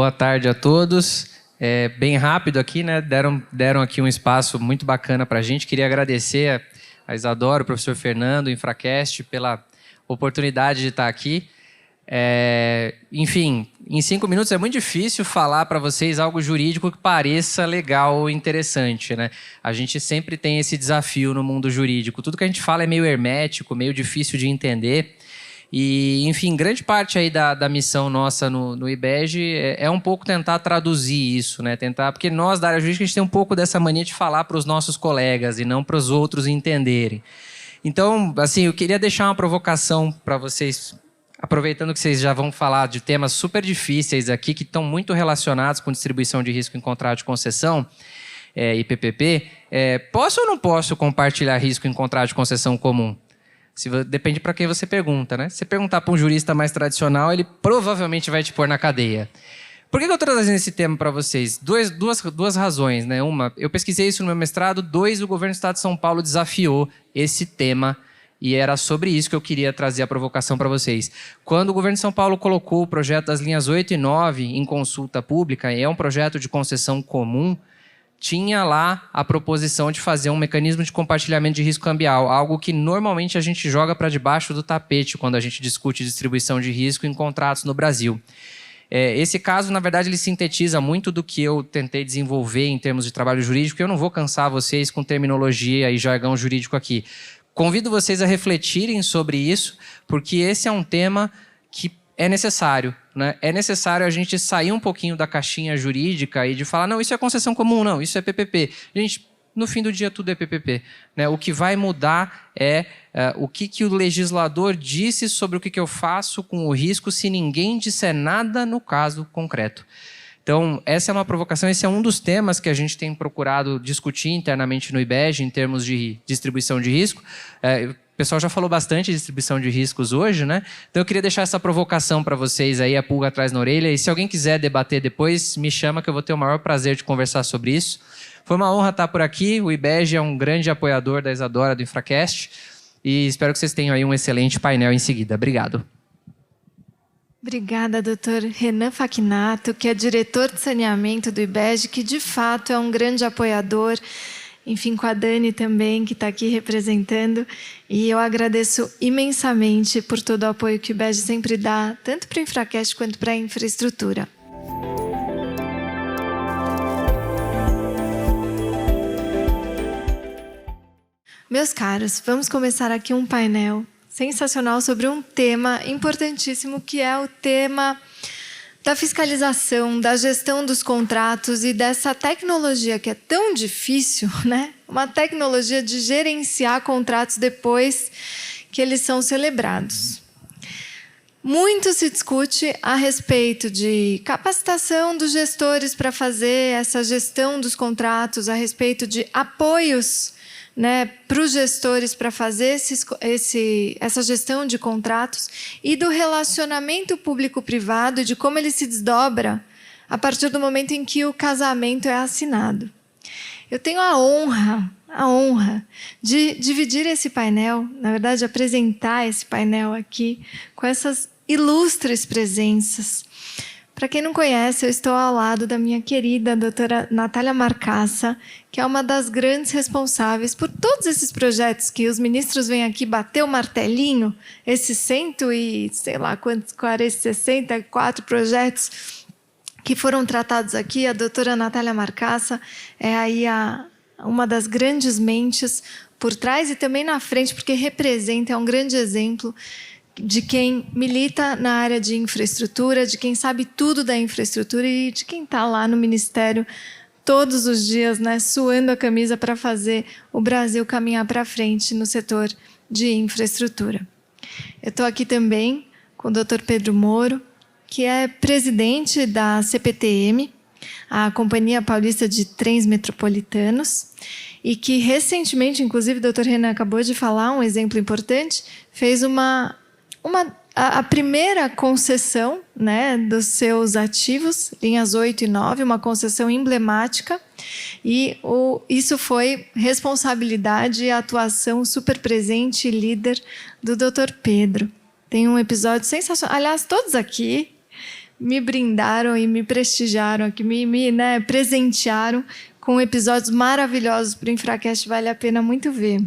Boa tarde a todos. Bem rápido aqui, né? Deram aqui um espaço muito bacana para a gente. Queria agradecer a Isadora, o professor Fernando, o Infracast, pela oportunidade de estar aqui. Enfim, em 5 minutos é muito difícil falar para vocês algo jurídico que pareça legal ou interessante, né? A gente sempre tem esse desafio no mundo jurídico. Tudo que a gente fala é meio hermético, meio difícil de entender. E, enfim, grande parte aí da missão nossa no IBEG é um pouco tentar traduzir isso, né? Porque nós da área jurídica a gente tem um pouco dessa mania de falar para os nossos colegas e não para os outros entenderem. Então, assim, eu queria deixar uma provocação para vocês, aproveitando que vocês já vão falar de temas super difíceis aqui, que estão muito relacionados com distribuição de risco em contrato de concessão e PPP. Posso ou não posso compartilhar risco em contrato de concessão comum? Depende para quem você pergunta, né? Se você perguntar para um jurista mais tradicional, ele provavelmente vai te pôr na cadeia. Por que eu estou trazendo esse tema para vocês? Duas razões, né? Uma, eu pesquisei isso no meu mestrado. 2, o governo do Estado de São Paulo desafiou esse tema e era sobre isso que eu queria trazer a provocação para vocês. Quando o governo de São Paulo colocou o projeto das linhas 8 e 9 em consulta pública, é um projeto de concessão comum, tinha lá a proposição de fazer um mecanismo de compartilhamento de risco cambial, algo que normalmente a gente joga para debaixo do tapete quando a gente discute distribuição de risco em contratos no Brasil. Esse caso, na verdade, ele sintetiza muito do que eu tentei desenvolver em termos de trabalho jurídico, e eu não vou cansar vocês com terminologia e jargão jurídico aqui. Convido vocês a refletirem sobre isso, porque esse é um tema que é necessário, né? É necessário a gente sair um pouquinho da caixinha jurídica e de falar, não, isso é concessão comum, não, isso é PPP. Gente, no fim do dia tudo é PPP, né? O que vai mudar é o que o legislador disse sobre o que eu faço com o risco se ninguém disser nada no caso concreto. Então, essa é uma provocação, esse é um dos temas que a gente tem procurado discutir internamente no IBEG em termos de distribuição de risco. O pessoal já falou bastante de distribuição de riscos hoje, né? Então eu queria deixar essa provocação para vocês aí, a pulga atrás na orelha. E se alguém quiser debater depois, me chama que eu vou ter o maior prazer de conversar sobre isso. Foi uma honra estar por aqui. O IBEG é um grande apoiador da Isadora, do Infracast. E espero que vocês tenham aí um excelente painel em seguida. Obrigado. Obrigada, doutor Renan Facchinato, que é diretor de saneamento do IBEG, que de fato é um grande apoiador. Enfim, com a Dani também, que está aqui representando. E eu agradeço imensamente por todo o apoio que o IBEG sempre dá, tanto para o Infracast quanto para a infraestrutura. Meus caros, vamos começar aqui um painel sensacional sobre um tema importantíssimo, que é o tema da fiscalização, da gestão dos contratos e dessa tecnologia que é tão difícil, né? Uma tecnologia de gerenciar contratos depois que eles são celebrados. Muito se discute a respeito de capacitação dos gestores para fazer essa gestão dos contratos, a respeito de apoios, né, para os gestores para fazer essa gestão de contratos e do relacionamento público-privado e de como ele se desdobra a partir do momento em que o casamento é assinado. Eu tenho a honra de dividir esse painel, na verdade, apresentar esse painel aqui com essas ilustres presenças. Para quem não conhece, eu estou ao lado da minha querida doutora Natália Marcassa, que é uma das grandes responsáveis por todos esses projetos que os ministros vêm aqui bater o martelinho, esses 64 projetos que foram tratados aqui. A doutora Natália Marcassa é aí uma das grandes mentes por trás e também na frente, porque representa, é um grande exemplo de quem milita na área de infraestrutura, de quem sabe tudo da infraestrutura e de quem está lá no Ministério todos os dias, né, suando a camisa para fazer o Brasil caminhar para frente no setor de infraestrutura. Eu estou aqui também com o Dr. Pedro Moro, que é presidente da CPTM, a Companhia Paulista de Trens Metropolitanos, e que recentemente, inclusive o Dr. Renan acabou de falar, um exemplo importante, fez a primeira concessão, né, dos seus ativos, linhas 8 e 9, uma concessão emblemática, e isso foi responsabilidade e atuação super presente e líder do Dr. Pedro. Tem um episódio sensacional, aliás, todos aqui, me brindaram e me prestigiaram, que me presentearam com episódios maravilhosos para o Infracast, vale a pena muito ver.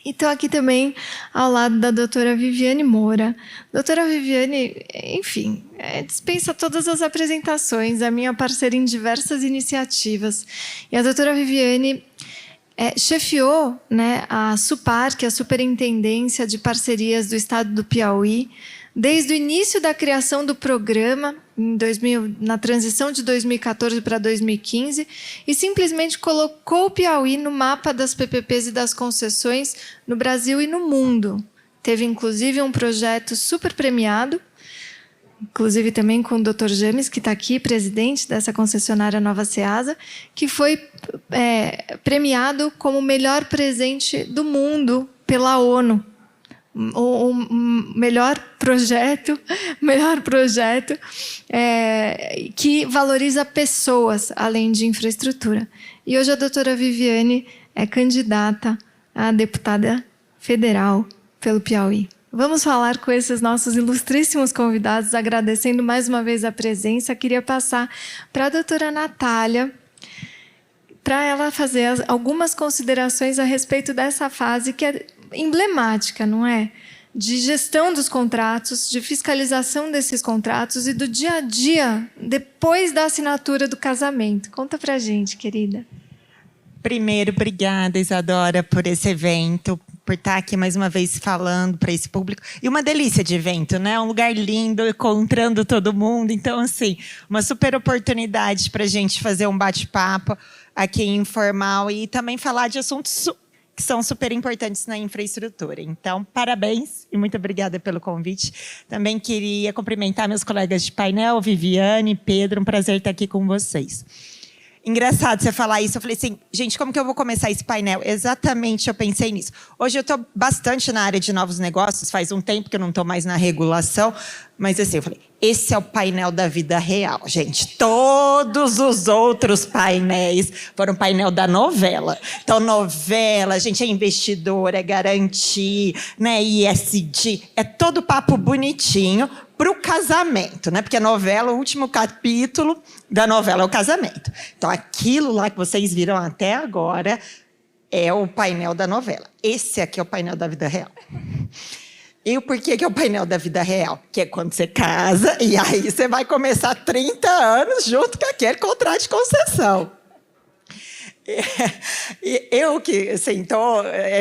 E estou aqui também ao lado da doutora Viviane Moura. Doutora Viviane, enfim, dispensa todas as apresentações, a minha parceira em diversas iniciativas. E a doutora Viviane chefiou, né, a SUPAR, que é a Superintendência de Parcerias do Estado do Piauí, desde o início da criação do programa, na transição de 2014 para 2015, e simplesmente colocou o Piauí no mapa das PPPs e das concessões no Brasil e no mundo. Teve, inclusive, um projeto super premiado, inclusive também com o Dr. James, que está aqui, presidente dessa concessionária Nova Ceasa, que foi premiado como o melhor presente do mundo pela ONU. O melhor projeto que valoriza pessoas, além de infraestrutura. E hoje a doutora Viviane é candidata a deputada federal pelo Piauí. Vamos falar com esses nossos ilustríssimos convidados, agradecendo mais uma vez a presença. Queria passar para a doutora Natália, para ela fazer algumas considerações a respeito dessa fase que é emblemática, não é? De gestão dos contratos, de fiscalização desses contratos e do dia a dia depois da assinatura do casamento. Conta pra gente, querida. Primeiro, obrigada, Isadora, por esse evento, por estar aqui mais uma vez falando para esse público. E uma delícia de evento, né? Um lugar lindo, encontrando todo mundo. Então, assim, uma super oportunidade para a gente fazer um bate-papo aqui informal e também falar de assuntos que são super importantes na infraestrutura. Então, parabéns e muito obrigada pelo convite. Também queria cumprimentar meus colegas de painel, Viviane, Pedro, um prazer estar aqui com vocês. Engraçado você falar isso. Eu falei assim, gente, como que eu vou começar esse painel? Exatamente, eu pensei nisso. Hoje eu estou bastante na área de novos negócios, faz um tempo que eu não estou mais na regulação, mas assim, eu falei, esse é o painel da vida real, gente. Todos os outros painéis foram painel da novela. Então, novela, a gente é investidor, é garantir, né, ISD, é todo papo bonitinho para o casamento, né? Porque a novela, o último capítulo da novela é o casamento. Então, aquilo lá que vocês viram até agora é o painel da novela. Esse aqui é o painel da vida real. E o porquê que é o painel da vida real? Que é quando você casa e aí você vai começar 30 anos junto com aquele contrato de concessão. Eu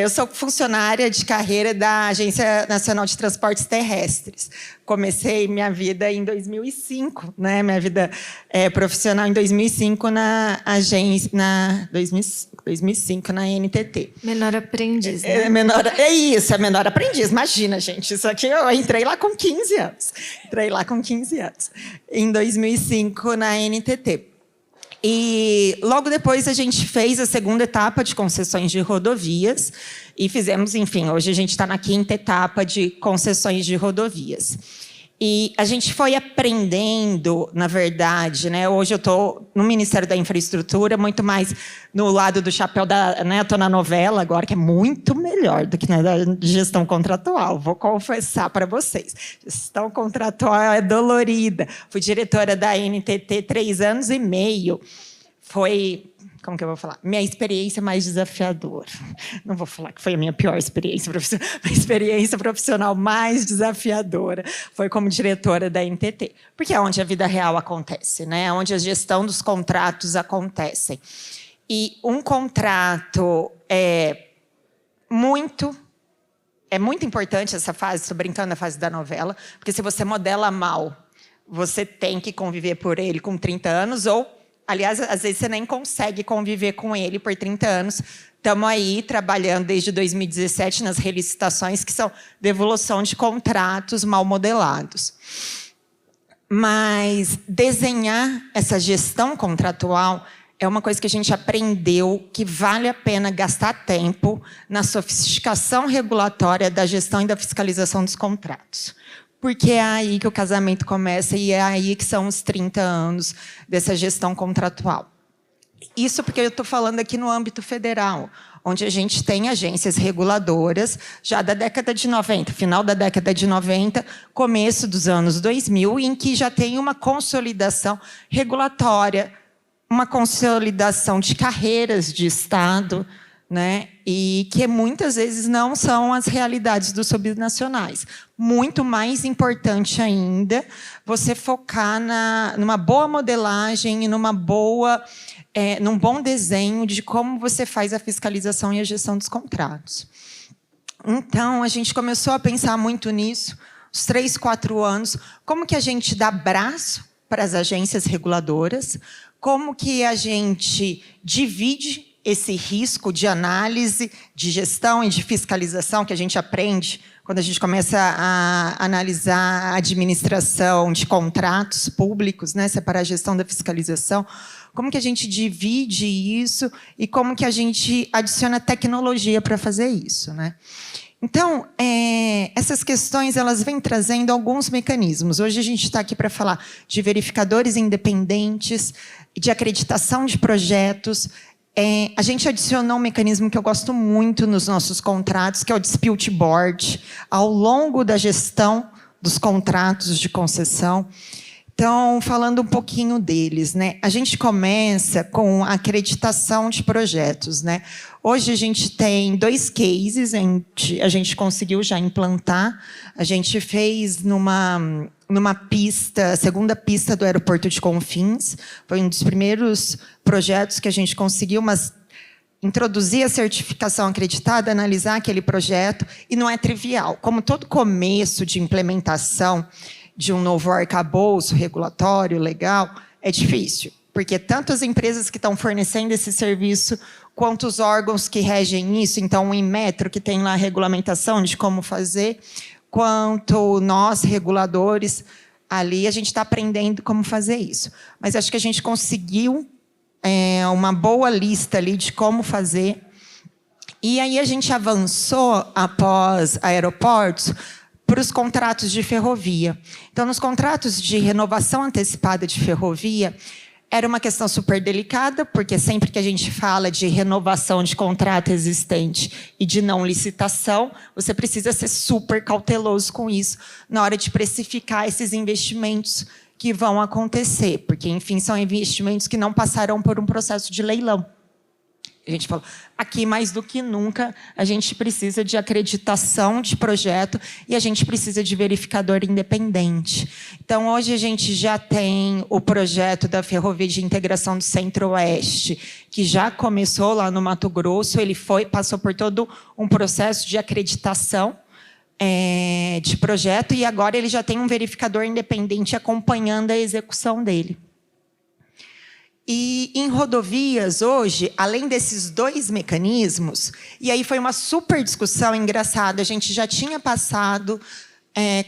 sou funcionária de carreira da Agência Nacional de Transportes Terrestres. Comecei minha vida em 2005, né? Minha vida profissional em 2005 na agência, 2005 na NTT. Menor aprendiz, né? É menor aprendiz. Imagina, gente, isso aqui eu entrei lá com 15 anos. Em 2005 na NTT. E logo depois a gente fez a segunda etapa de concessões de rodovias e fizemos, enfim, hoje a gente está na quinta etapa de concessões de rodovias. E a gente foi aprendendo, na verdade, né? Hoje eu estou no Ministério da Infraestrutura, muito mais no lado do chapéu da... Né? Estou na novela agora, que é muito melhor do que na gestão contratual. Vou confessar para vocês. Gestão contratual é dolorida. Fui diretora da NTT 3 anos e meio. Foi... Como que eu vou falar? Minha experiência mais desafiadora. Não vou falar que foi a minha pior experiência profissional. Minha experiência profissional mais desafiadora foi como diretora da NTT. Porque é onde a vida real acontece, né? É onde a gestão dos contratos acontece. E um contrato é muito importante essa fase, estou brincando na fase da novela, porque se você modela mal, você tem que conviver por ele com 30 anos ou... Aliás, às vezes você nem consegue conviver com ele por 30 anos. Estamos aí trabalhando desde 2017 nas relicitações, que são devolução de contratos mal modelados. Mas desenhar essa gestão contratual é uma coisa que a gente aprendeu que vale a pena gastar tempo na sofisticação regulatória da gestão e da fiscalização dos contratos. Porque é aí que o casamento começa e é aí que são os 30 anos dessa gestão contratual. Isso porque eu estou falando aqui no âmbito federal, onde a gente tem agências reguladoras já da década de 90, final da década de 90, começo dos anos 2000, em que já tem uma consolidação regulatória, uma consolidação de carreiras de Estado, né? E que muitas vezes não são as realidades dos subnacionais. Muito mais importante ainda você focar numa boa modelagem e num bom desenho de como você faz a fiscalização e a gestão dos contratos. Então, a gente começou a pensar muito nisso, uns 3, 4 anos, como que a gente dá braço para as agências reguladoras, como que a gente divide esse risco de análise, de gestão e de fiscalização que a gente aprende quando a gente começa a analisar a administração de contratos públicos, né, separar a gestão da fiscalização, como que a gente divide isso e como que a gente adiciona tecnologia para fazer isso, né? Então, essas questões elas vêm trazendo alguns mecanismos. Hoje a gente está aqui para falar de verificadores independentes, de acreditação de projetos. A gente adicionou um mecanismo que eu gosto muito nos nossos contratos, que é o Dispute Board, ao longo da gestão dos contratos de concessão. Então, falando um pouquinho deles, né? A gente começa com a acreditação de projetos, né? Hoje a gente tem 2 cases, a gente conseguiu já implantar. A gente fez numa pista, a segunda pista do aeroporto de Confins. Foi um dos primeiros projetos que a gente conseguiu, mas introduzir a certificação acreditada, analisar aquele projeto, e não é trivial. Como todo começo de implementação de um novo arcabouço regulatório, legal, é difícil, porque tanto as empresas que estão fornecendo esse serviço, quanto os órgãos que regem isso, então o Inmetro, que tem lá a regulamentação de como fazer, quanto nós, reguladores, ali a gente está aprendendo como fazer isso. Mas acho que a gente conseguiu uma boa lista ali de como fazer. E aí a gente avançou, após aeroportos, para os contratos de ferrovia. Então, nos contratos de renovação antecipada de ferrovia, era uma questão super delicada, porque sempre que a gente fala de renovação de contrato existente e de não licitação, você precisa ser super cauteloso com isso na hora de precificar esses investimentos que vão acontecer, porque, enfim, são investimentos que não passarão por um processo de leilão. A gente falou, aqui mais do que nunca, a gente precisa de acreditação de projeto e a gente precisa de verificador independente. Então, hoje a gente já tem o projeto da Ferrovia de Integração do Centro-Oeste, que já começou lá no Mato Grosso, ele passou por todo um processo de acreditação de projeto e agora ele já tem um verificador independente acompanhando a execução dele. E em rodovias, hoje, além desses 2 mecanismos, e aí foi uma super discussão engraçada, a gente já tinha passado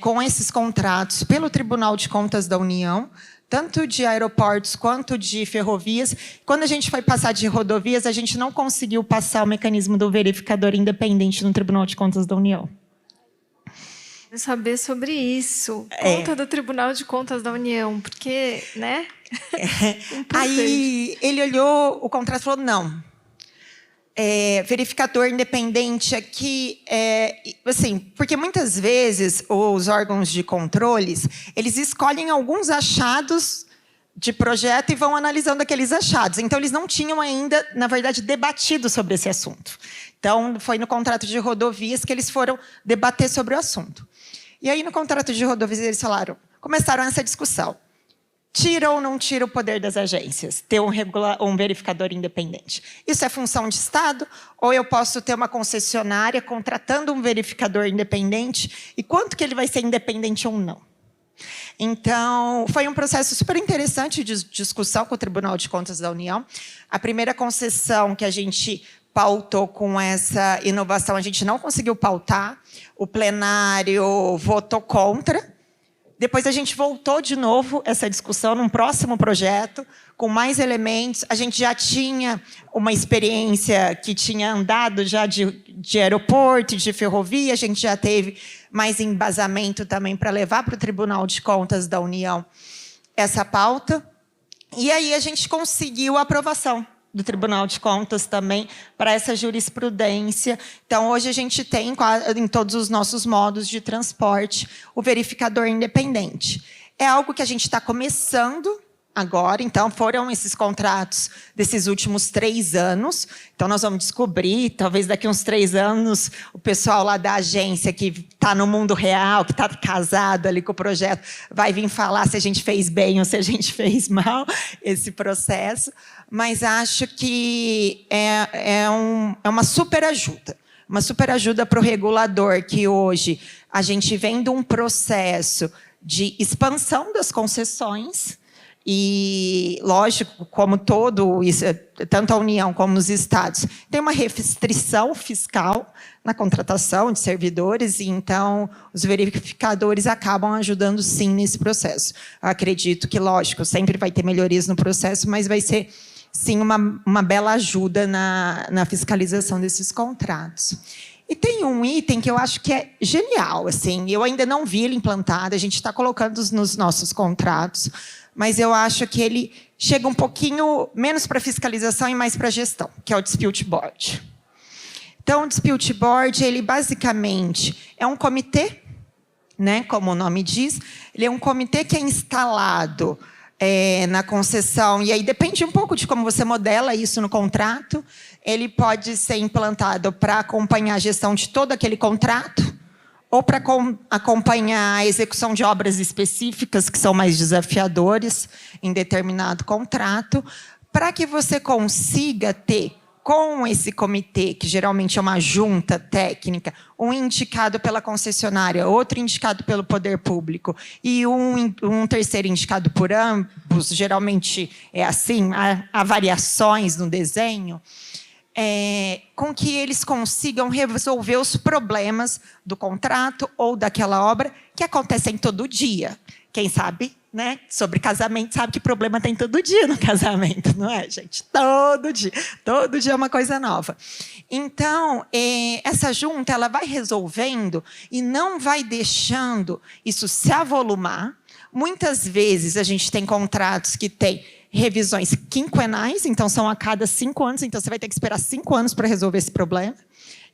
com esses contratos pelo Tribunal de Contas da União, tanto de aeroportos quanto de ferrovias. Quando a gente foi passar de rodovias, a gente não conseguiu passar o mecanismo do verificador independente no Tribunal de Contas da União. Saber sobre isso. Conta do Tribunal de Contas da União, porque, né? Aí ele olhou o contrato e falou, não. Verificador independente aqui, assim, porque muitas vezes os órgãos de controles, eles escolhem alguns achados de projeto e vão analisando aqueles achados. Então, eles não tinham ainda, na verdade, debatido sobre esse assunto. Então, foi no contrato de rodovias que eles foram debater sobre o assunto. E aí, no contrato de rodovias, eles começaram essa discussão. Tira ou não tira o poder das agências, ter um verificador independente? Isso é função de Estado? Ou eu posso ter uma concessionária contratando um verificador independente? E quanto que ele vai ser independente ou não? Então, foi um processo super interessante de discussão com o Tribunal de Contas da União. A primeira concessão que a gente pautou com essa inovação, a gente não conseguiu pautar. O plenário votou contra. Depois a gente voltou de novo essa discussão num próximo projeto, com mais elementos. A gente já tinha uma experiência que tinha andado já de aeroporto, de ferrovia. A gente já teve mais embasamento também para levar para o Tribunal de Contas da União essa pauta. E aí a gente conseguiu a aprovação do Tribunal de Contas também para essa jurisprudência. Então, hoje a gente tem, em todos os nossos modos de transporte, o verificador independente. É algo que a gente está começando agora, então foram esses contratos desses últimos 3 anos. Então nós vamos descobrir, talvez daqui uns 3 anos, o pessoal lá da agência que está no mundo real, que está casado ali com o projeto, vai vir falar se a gente fez bem ou se a gente fez mal esse processo. Mas acho que é uma super ajuda. Uma super ajuda para o regulador, que hoje a gente vem de um processo de expansão das concessões. E, lógico, como todo isso, tanto a União como os estados, tem uma restrição fiscal na contratação de servidores, e então os verificadores acabam ajudando, sim, nesse processo. Eu acredito que, lógico, sempre vai ter melhorias no processo, mas vai ser, sim, uma bela ajuda na fiscalização desses contratos. E tem um item que eu acho que é genial, assim, eu ainda não vi ele implantado, a gente está colocando nos nossos contratos, mas eu acho que ele chega um pouquinho menos para fiscalização e mais para gestão, que é o Dispute Board. Então, o Dispute Board, ele basicamente é um comitê, né, como o nome diz, ele é um comitê que é instalado na concessão, e aí depende um pouco de como você modela isso no contrato. Ele pode ser implantado para acompanhar a gestão de todo aquele contrato, ou para acompanhar a execução de obras específicas que são mais desafiadoras em determinado contrato, para que você consiga ter, com esse comitê, que geralmente é uma junta técnica, um indicado pela concessionária, outro indicado pelo poder público e um terceiro indicado por ambos, geralmente é assim, há variações no desenho, com que eles consigam resolver os problemas do contrato ou daquela obra que acontecem todo dia. Quem sabe, né, sobre casamento, sabe que problema tem todo dia no casamento, não é, gente? Todo dia é uma coisa nova. Então, essa junta ela vai resolvendo e não vai deixando isso se avolumar. Muitas vezes a gente tem contratos que têm revisões quinquenais, então são a cada 5 anos, então você vai ter que esperar 5 anos para resolver esse problema.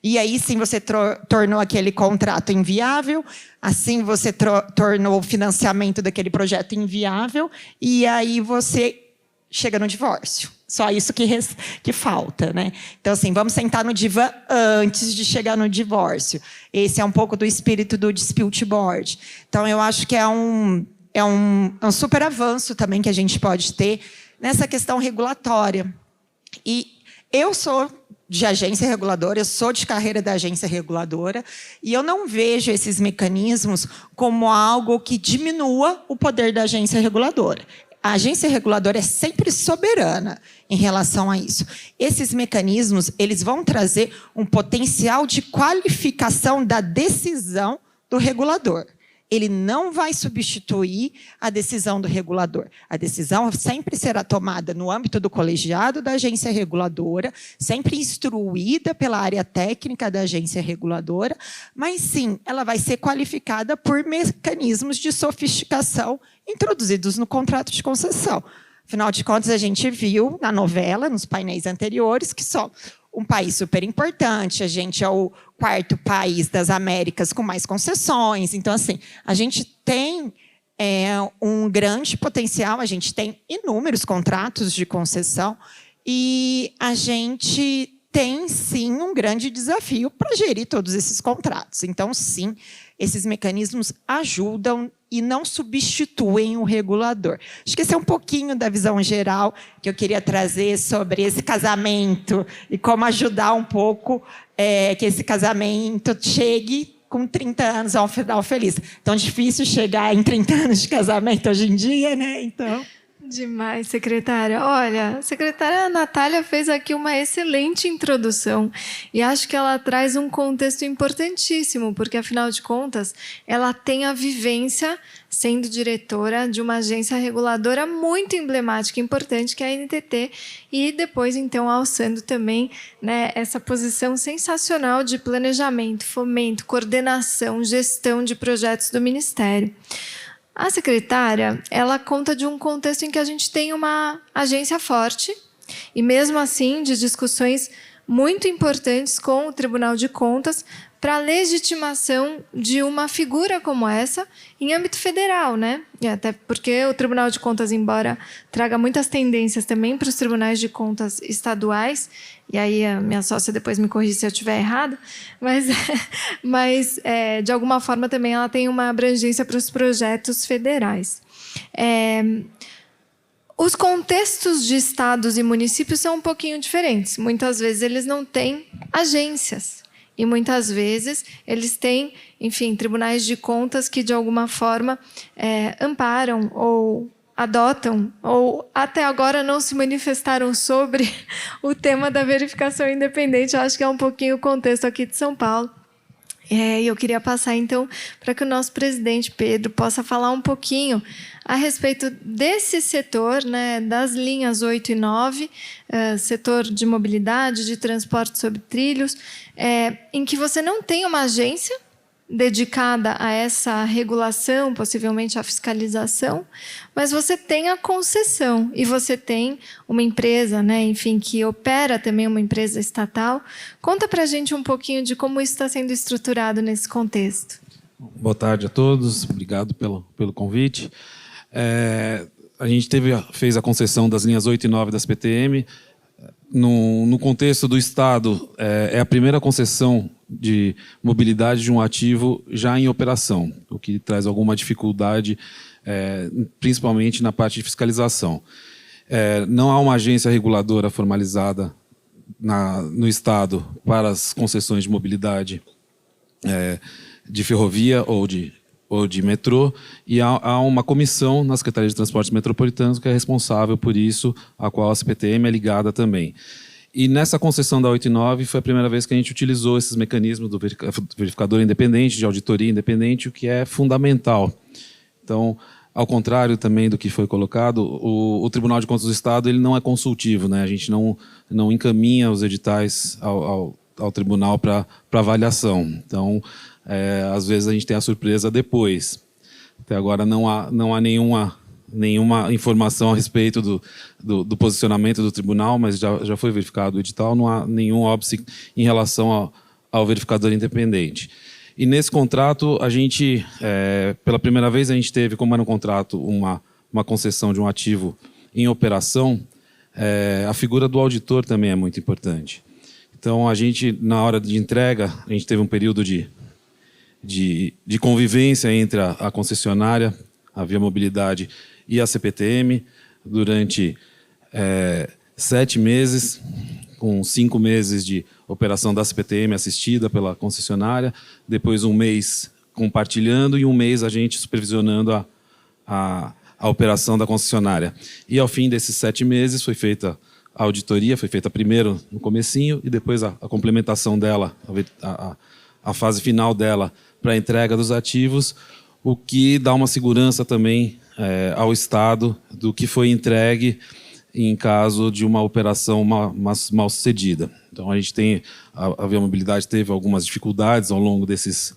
E aí sim você tornou aquele contrato inviável, assim você tornou o financiamento daquele projeto inviável, e aí você chega no divórcio. Só isso que falta, né? Então, assim, vamos sentar no divã antes de chegar no divórcio. Esse é um pouco do espírito do Dispute Board. Então, eu acho que é um super avanço também que a gente pode ter nessa questão regulatória. E eu sou de agência reguladora, eu sou de carreira da agência reguladora, e eu não vejo esses mecanismos como algo que diminua o poder da agência reguladora. A agência reguladora é sempre soberana em relação a isso. Esses mecanismos, eles vão trazer um potencial de qualificação da decisão do regulador. Ele não vai substituir a decisão do regulador. A decisão sempre será tomada no âmbito do colegiado da agência reguladora, sempre instruída pela área técnica da agência reguladora, mas sim, ela vai ser qualificada por mecanismos de sofisticação introduzidos no contrato de concessão. Afinal de contas, a gente viu na novela, nos painéis anteriores, que só um país super importante, a gente é o 4º país das Américas com mais concessões. Então, assim, a gente tem um grande potencial, a gente tem inúmeros contratos de concessão e a gente tem, sim, um grande desafio para gerir todos esses contratos. Então, sim, esses mecanismos ajudam e não substituem o regulador. Acho que esse é um pouquinho da visão geral que eu queria trazer sobre esse casamento e como ajudar um pouco que esse casamento chegue com 30 anos ao final feliz. Tão difícil chegar em 30 anos de casamento hoje em dia, né? Então... Demais, secretária. Olha, a secretária Natália fez aqui uma excelente introdução e acho que ela traz um contexto importantíssimo, porque, afinal de contas, ela tem a vivência sendo diretora de uma agência reguladora muito emblemática e importante, que é a NTT, e depois, então, alçando também, né, essa posição sensacional de planejamento, fomento, coordenação, gestão de projetos do Ministério. A secretária, ela conta de um contexto em que a gente tem uma agência forte, E mesmo assim, de discussões muito importantes com o Tribunal de Contas para a legitimação de uma figura como essa em âmbito federal, né? E até porque o Tribunal de Contas, embora traga muitas tendências também para os tribunais de contas estaduais, e aí a minha sócia depois me corrige se eu estiver errado, mas de alguma forma também ela tem uma abrangência para os projetos federais. Os contextos de estados e municípios são um pouquinho diferentes. Muitas vezes eles não têm agências. E muitas vezes eles têm, enfim, tribunais de contas que, de alguma forma, amparam ou adotam, ou até agora não se manifestaram sobre o tema da verificação independente. Eu acho que é um pouquinho o contexto aqui de São Paulo. E eu queria passar, então, para que o nosso presidente, Pedro, possa falar um pouquinho a respeito desse setor, né, das linhas 8 e 9, setor de mobilidade, de transporte sobre trilhos, em que você não tem uma agência dedicada a essa regulação, possivelmente à fiscalização, mas você tem a concessão e você tem uma empresa, né, enfim, que opera também uma empresa estatal. Conta para a gente um pouquinho de como isso está sendo estruturado nesse contexto. Boa tarde a todos, obrigado pelo convite. A gente fez a concessão das linhas 8 e 9 das PTM. No contexto do Estado, é a primeira concessão de mobilidade de um ativo já em operação, o que traz alguma dificuldade, principalmente na parte de fiscalização. Não há uma agência reguladora formalizada no Estado para as concessões de mobilidade de ferrovia ou de metrô, e há uma comissão na Secretaria de Transportes Metropolitanos que é responsável por isso, a qual a CPTM é ligada também. E nessa concessão da 8 e 9 foi a primeira vez que a gente utilizou esses mecanismos do verificador independente, de auditoria independente, o que é fundamental. Então, ao contrário também do que foi colocado, o Tribunal de Contas do Estado ele não é consultivo, né? A gente não encaminha os editais ao tribunal para avaliação. Então, às vezes a gente tem a surpresa depois. Até agora não há nenhuma informação a respeito do posicionamento do tribunal, mas já foi verificado o edital, não há nenhum óbice em relação ao verificador independente. E nesse contrato, a gente, pela primeira vez, a gente teve, como era um contrato, uma concessão de um ativo em operação, a figura do auditor também é muito importante. Então, a gente, na hora de entrega, a gente teve um período de convivência entre a concessionária, a Via Mobilidade e a CPTM, durante 7 meses, com 5 meses de operação da CPTM assistida pela concessionária, depois 1 mês compartilhando e 1 mês a gente supervisionando a operação da concessionária. E ao fim desses 7 meses foi feita a auditoria, foi feita primeiro no comecinho e depois a complementação dela, a fase final dela para a entrega dos ativos, o que dá uma segurança também ao Estado do que foi entregue em caso de uma operação mal sucedida. Então, a gente tem, a Via Mobilidade teve algumas dificuldades ao longo desses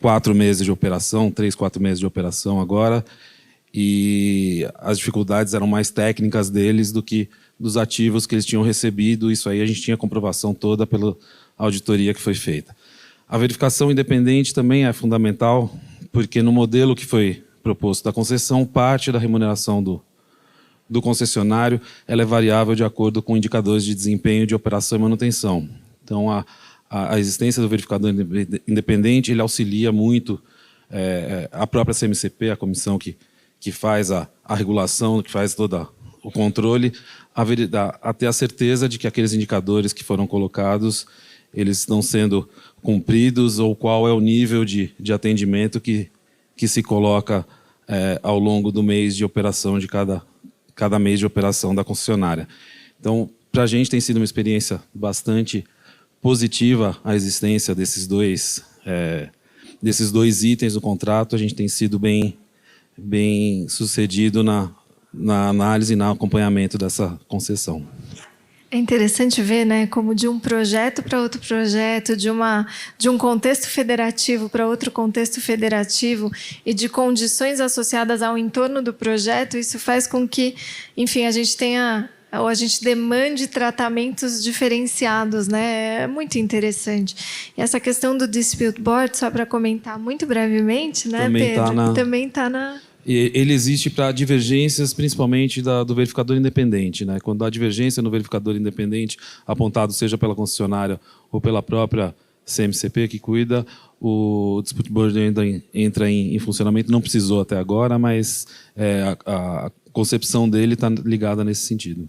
4 meses de operação, 3, 4 meses de operação agora, e as dificuldades eram mais técnicas deles do que dos ativos que eles tinham recebido. Isso aí a gente tinha comprovação toda pela auditoria que foi feita. A verificação independente também é fundamental, porque no modelo que foi proposto da concessão, parte da remuneração do concessionário ela é variável de acordo com indicadores de desempenho de operação e manutenção. Então, a existência do verificador independente ele auxilia muito a própria CMCP, a comissão que faz a regulação, que faz todo o controle, a ter a certeza de que aqueles indicadores que foram colocados eles estão sendo cumpridos ou qual é o nível de atendimento que se coloca ao longo do mês de operação de cada mês de operação da concessionária. Então, para a gente tem sido uma experiência bastante positiva a existência desses dois itens do contrato. A gente tem sido bem sucedido na análise e no acompanhamento dessa concessão. É interessante ver, né, como de um projeto para outro projeto, de um contexto federativo para outro contexto federativo e de condições associadas ao entorno do projeto, isso faz com que, enfim, a gente tenha ou a gente demande tratamentos diferenciados, né? É muito interessante. E essa questão do dispute board, só para comentar muito brevemente, né, Pedro? Também está na... Ele existe para divergências, principalmente do verificador independente, né? Quando há divergência no verificador independente, apontado seja pela concessionária ou pela própria CMCP que cuida, o Dispute Board ainda entra em funcionamento. Não precisou até agora, mas a concepção dele está ligada nesse sentido.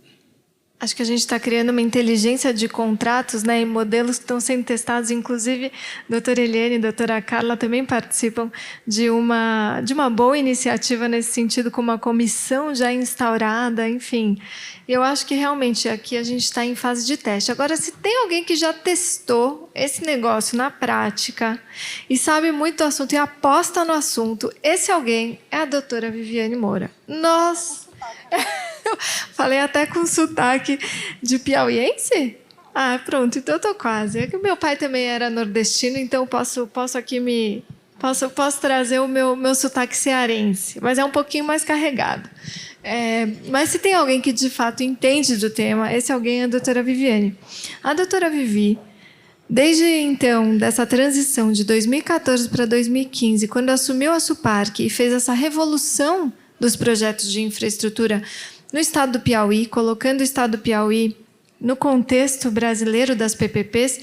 Acho que a gente está criando uma inteligência de contratos, né, e modelos que estão sendo testados. Inclusive, a doutora Eliane e a doutora Carla também participam de uma boa iniciativa nesse sentido, com uma comissão já instaurada, enfim. Eu acho que realmente aqui a gente está em fase de teste. Agora, se tem alguém que já testou esse negócio na prática e sabe muito do assunto e aposta no assunto, esse alguém é a doutora Viviane Moura. Falei até com sotaque de piauiense? Ah, pronto, então eu tô quase. É que o meu pai também era nordestino, então posso aqui posso trazer o meu sotaque cearense, mas é um pouquinho mais carregado. Mas se tem alguém que de fato entende do tema, esse alguém é a doutora Viviane. A doutora Vivi, desde então, dessa transição de 2014 para 2015, quando assumiu a Suparc e fez essa revolução dos projetos de infraestrutura no estado do Piauí, colocando o estado do Piauí no contexto brasileiro das PPPs,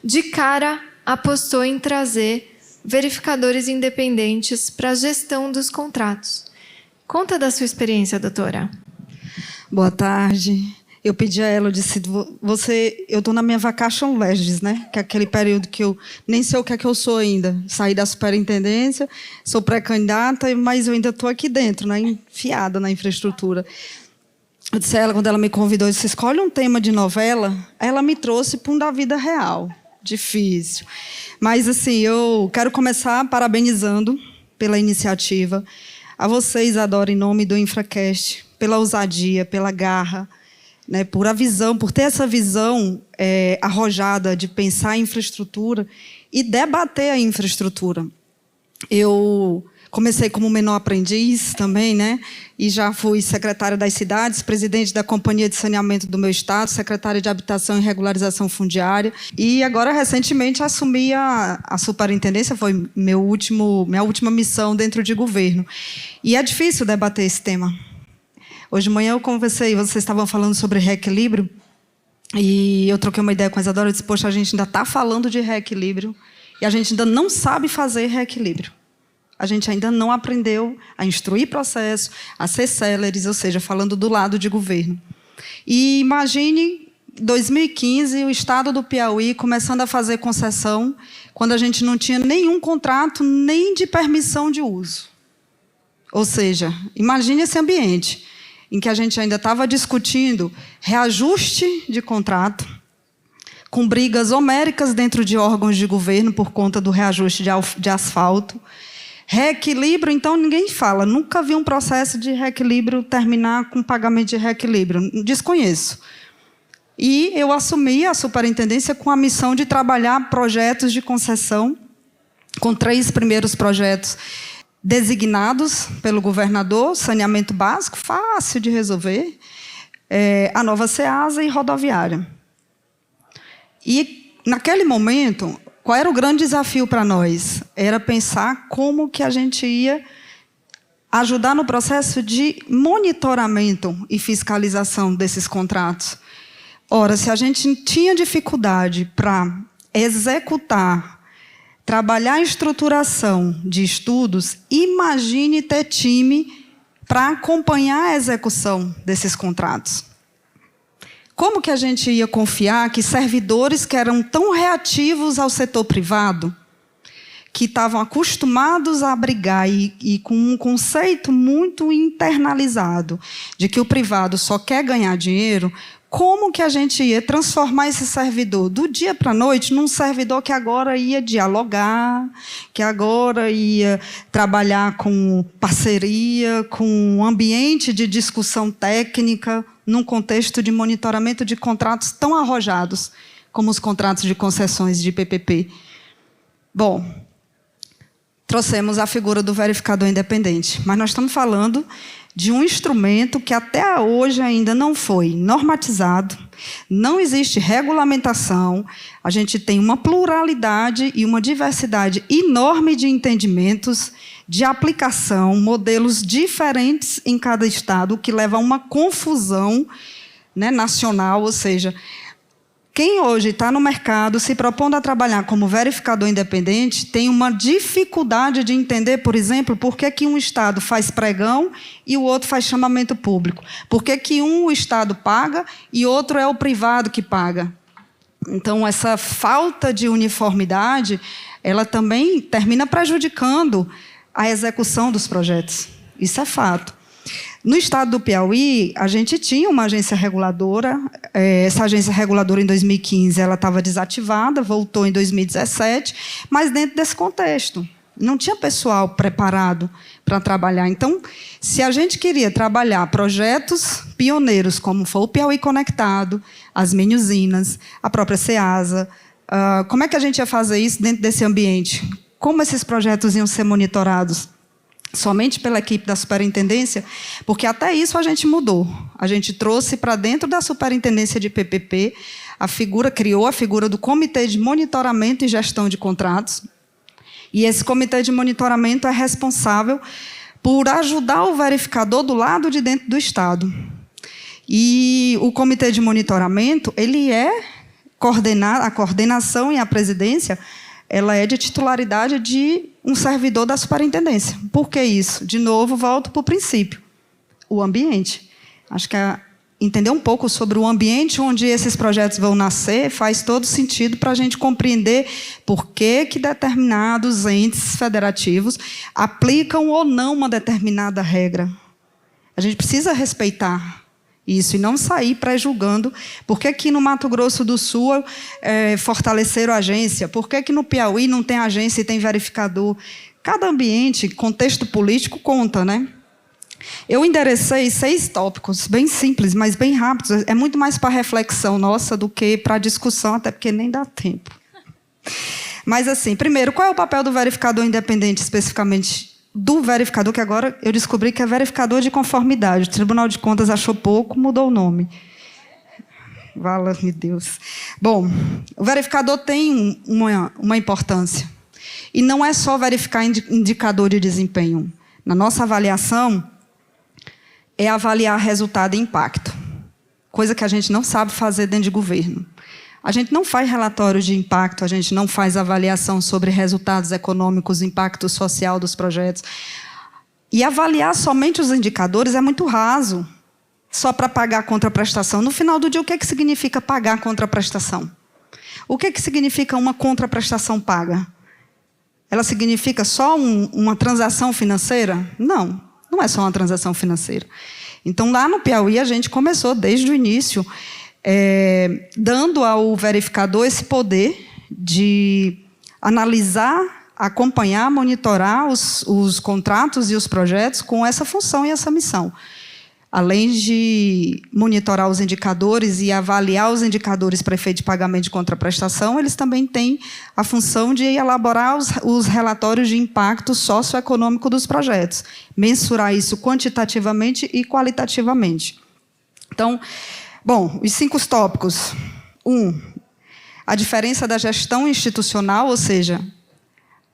de cara apostou em trazer verificadores independentes para a gestão dos contratos. Conta da sua experiência, doutora. Boa tarde. Eu pedi a ela, eu disse, eu estou na minha vacation legis, né? Que é aquele período que eu nem sei o que é que eu sou ainda. Saí da superintendência, sou pré-candidata, mas eu ainda estou aqui dentro, né? Enfiada na infraestrutura. Eu disse a ela, quando ela me convidou, eu disse, escolhe um tema de novela. Ela me trouxe para um da vida real. Difícil. Mas, assim, eu quero começar parabenizando pela iniciativa. A vocês, Adoro, em nome do Infracast, pela ousadia, pela garra, né, por ter essa visão arrojada de pensar a infraestrutura e debater a infraestrutura. Eu comecei como menor aprendiz também, né, e já fui secretária das cidades, presidente da Companhia de Saneamento do meu estado, secretária de Habitação e Regularização Fundiária, e agora, recentemente, assumi a superintendência, foi minha última missão dentro de governo. E é difícil debater esse tema. Hoje de manhã eu conversei, vocês estavam falando sobre reequilíbrio, e eu troquei uma ideia com a Isadora, eu disse, poxa, a gente ainda está falando de reequilíbrio, e a gente ainda não sabe fazer reequilíbrio. A gente ainda não aprendeu a instruir processo, a ser céleres, ou seja, falando do lado de governo. E imagine, 2015, o estado do Piauí começando a fazer concessão, quando a gente não tinha nenhum contrato, nem de permissão de uso. Ou seja, imagine esse ambiente, em que a gente ainda estava discutindo reajuste de contrato, com brigas homéricas dentro de órgãos de governo por conta do reajuste de asfalto. Reequilíbrio, então, ninguém fala. Nunca vi um processo de reequilíbrio terminar com pagamento de reequilíbrio. Desconheço. E eu assumi a superintendência com a missão de trabalhar projetos de concessão, com 3 primeiros projetos designados pelo governador, saneamento básico, fácil de resolver, a nova SEASA e rodoviária. E, naquele momento, qual era o grande desafio para nós? Era pensar como que a gente ia ajudar no processo de monitoramento e fiscalização desses contratos. Ora, se a gente tinha dificuldade para executar, trabalhar a estruturação de estudos, imagine ter time para acompanhar a execução desses contratos. Como que a gente ia confiar que servidores que eram tão reativos ao setor privado, que estavam acostumados a abrigar e com um conceito muito internalizado de que o privado só quer ganhar dinheiro, como que a gente ia transformar esse servidor do dia para a noite num servidor que agora ia dialogar, que agora ia trabalhar com parceria, com um ambiente de discussão técnica, num contexto de monitoramento de contratos tão arrojados como os contratos de concessões de PPP. Bom, trouxemos a figura do verificador independente. Mas nós estamos falando de um instrumento que até hoje ainda não foi normatizado, não existe regulamentação, a gente tem uma pluralidade e uma diversidade enorme de entendimentos, de aplicação, modelos diferentes em cada estado, o que leva a uma confusão, né, nacional, ou seja, quem hoje está no mercado se propondo a trabalhar como verificador independente tem uma dificuldade de entender, por exemplo, por que um Estado faz pregão e o outro faz chamamento público. Por que o Estado paga e outro é o privado que paga. Então, essa falta de uniformidade, ela também termina prejudicando a execução dos projetos. Isso é fato. No estado do Piauí, a gente tinha uma agência reguladora. Essa agência reguladora, em 2015, ela estava desativada, voltou em 2017, mas dentro desse contexto. Não tinha pessoal preparado para trabalhar. Então, se a gente queria trabalhar projetos pioneiros, como foi o Piauí Conectado, as mini-usinas, a própria SEASA, como é que a gente ia fazer isso dentro desse ambiente? Como esses projetos iam ser monitorados? Somente pela equipe da superintendência, porque até isso a gente mudou. A gente trouxe para dentro da superintendência de PPP criou a figura do Comitê de Monitoramento e Gestão de Contratos. E esse Comitê de Monitoramento é responsável por ajudar o verificador do lado de dentro do Estado. E o Comitê de Monitoramento, ele é a coordenação e a presidência, ela é de titularidade de um servidor da superintendência. Por que isso? De novo, volto para o princípio. O ambiente. Acho que entender um pouco sobre o ambiente onde esses projetos vão nascer faz todo sentido para a gente compreender por que determinados entes federativos aplicam ou não uma determinada regra. A gente precisa respeitar isso e não sair pré-julgando. Por que aqui no Mato Grosso do Sul fortaleceram a agência? Por que no Piauí não tem agência e tem verificador? Cada ambiente, contexto político conta, né? Eu enderecei 6 tópicos, bem simples, mas bem rápidos. É muito mais para reflexão nossa do que para discussão, até porque nem dá tempo. Mas, assim, primeiro, qual é o papel do verificador independente, especificamente do verificador, que agora eu descobri que é verificador de conformidade. O Tribunal de Contas achou pouco, mudou o nome. Vala-me Deus. Bom, o verificador tem uma importância. E não é só verificar indicador de desempenho. Na nossa avaliação, é avaliar resultado e impacto. Coisa que a gente não sabe fazer dentro de governo. A gente não faz relatório de impacto, a gente não faz avaliação sobre resultados econômicos, impacto social dos projetos. E avaliar somente os indicadores é muito raso, só para pagar a contraprestação. No final do dia, o que significa pagar a contraprestação? O que significa uma contraprestação paga? Ela significa só uma transação financeira? Não, não é só uma transação financeira. Então, lá no Piauí, a gente começou desde o início dando ao verificador esse poder de analisar, acompanhar, monitorar os contratos e os projetos com essa função e essa missão. Além de monitorar os indicadores e avaliar os indicadores para efeito de pagamento de contraprestação, eles também têm a função de elaborar os relatórios de impacto socioeconômico dos projetos, mensurar isso quantitativamente e qualitativamente. Então, bom, os 5 tópicos. 1, a diferença da gestão institucional, ou seja,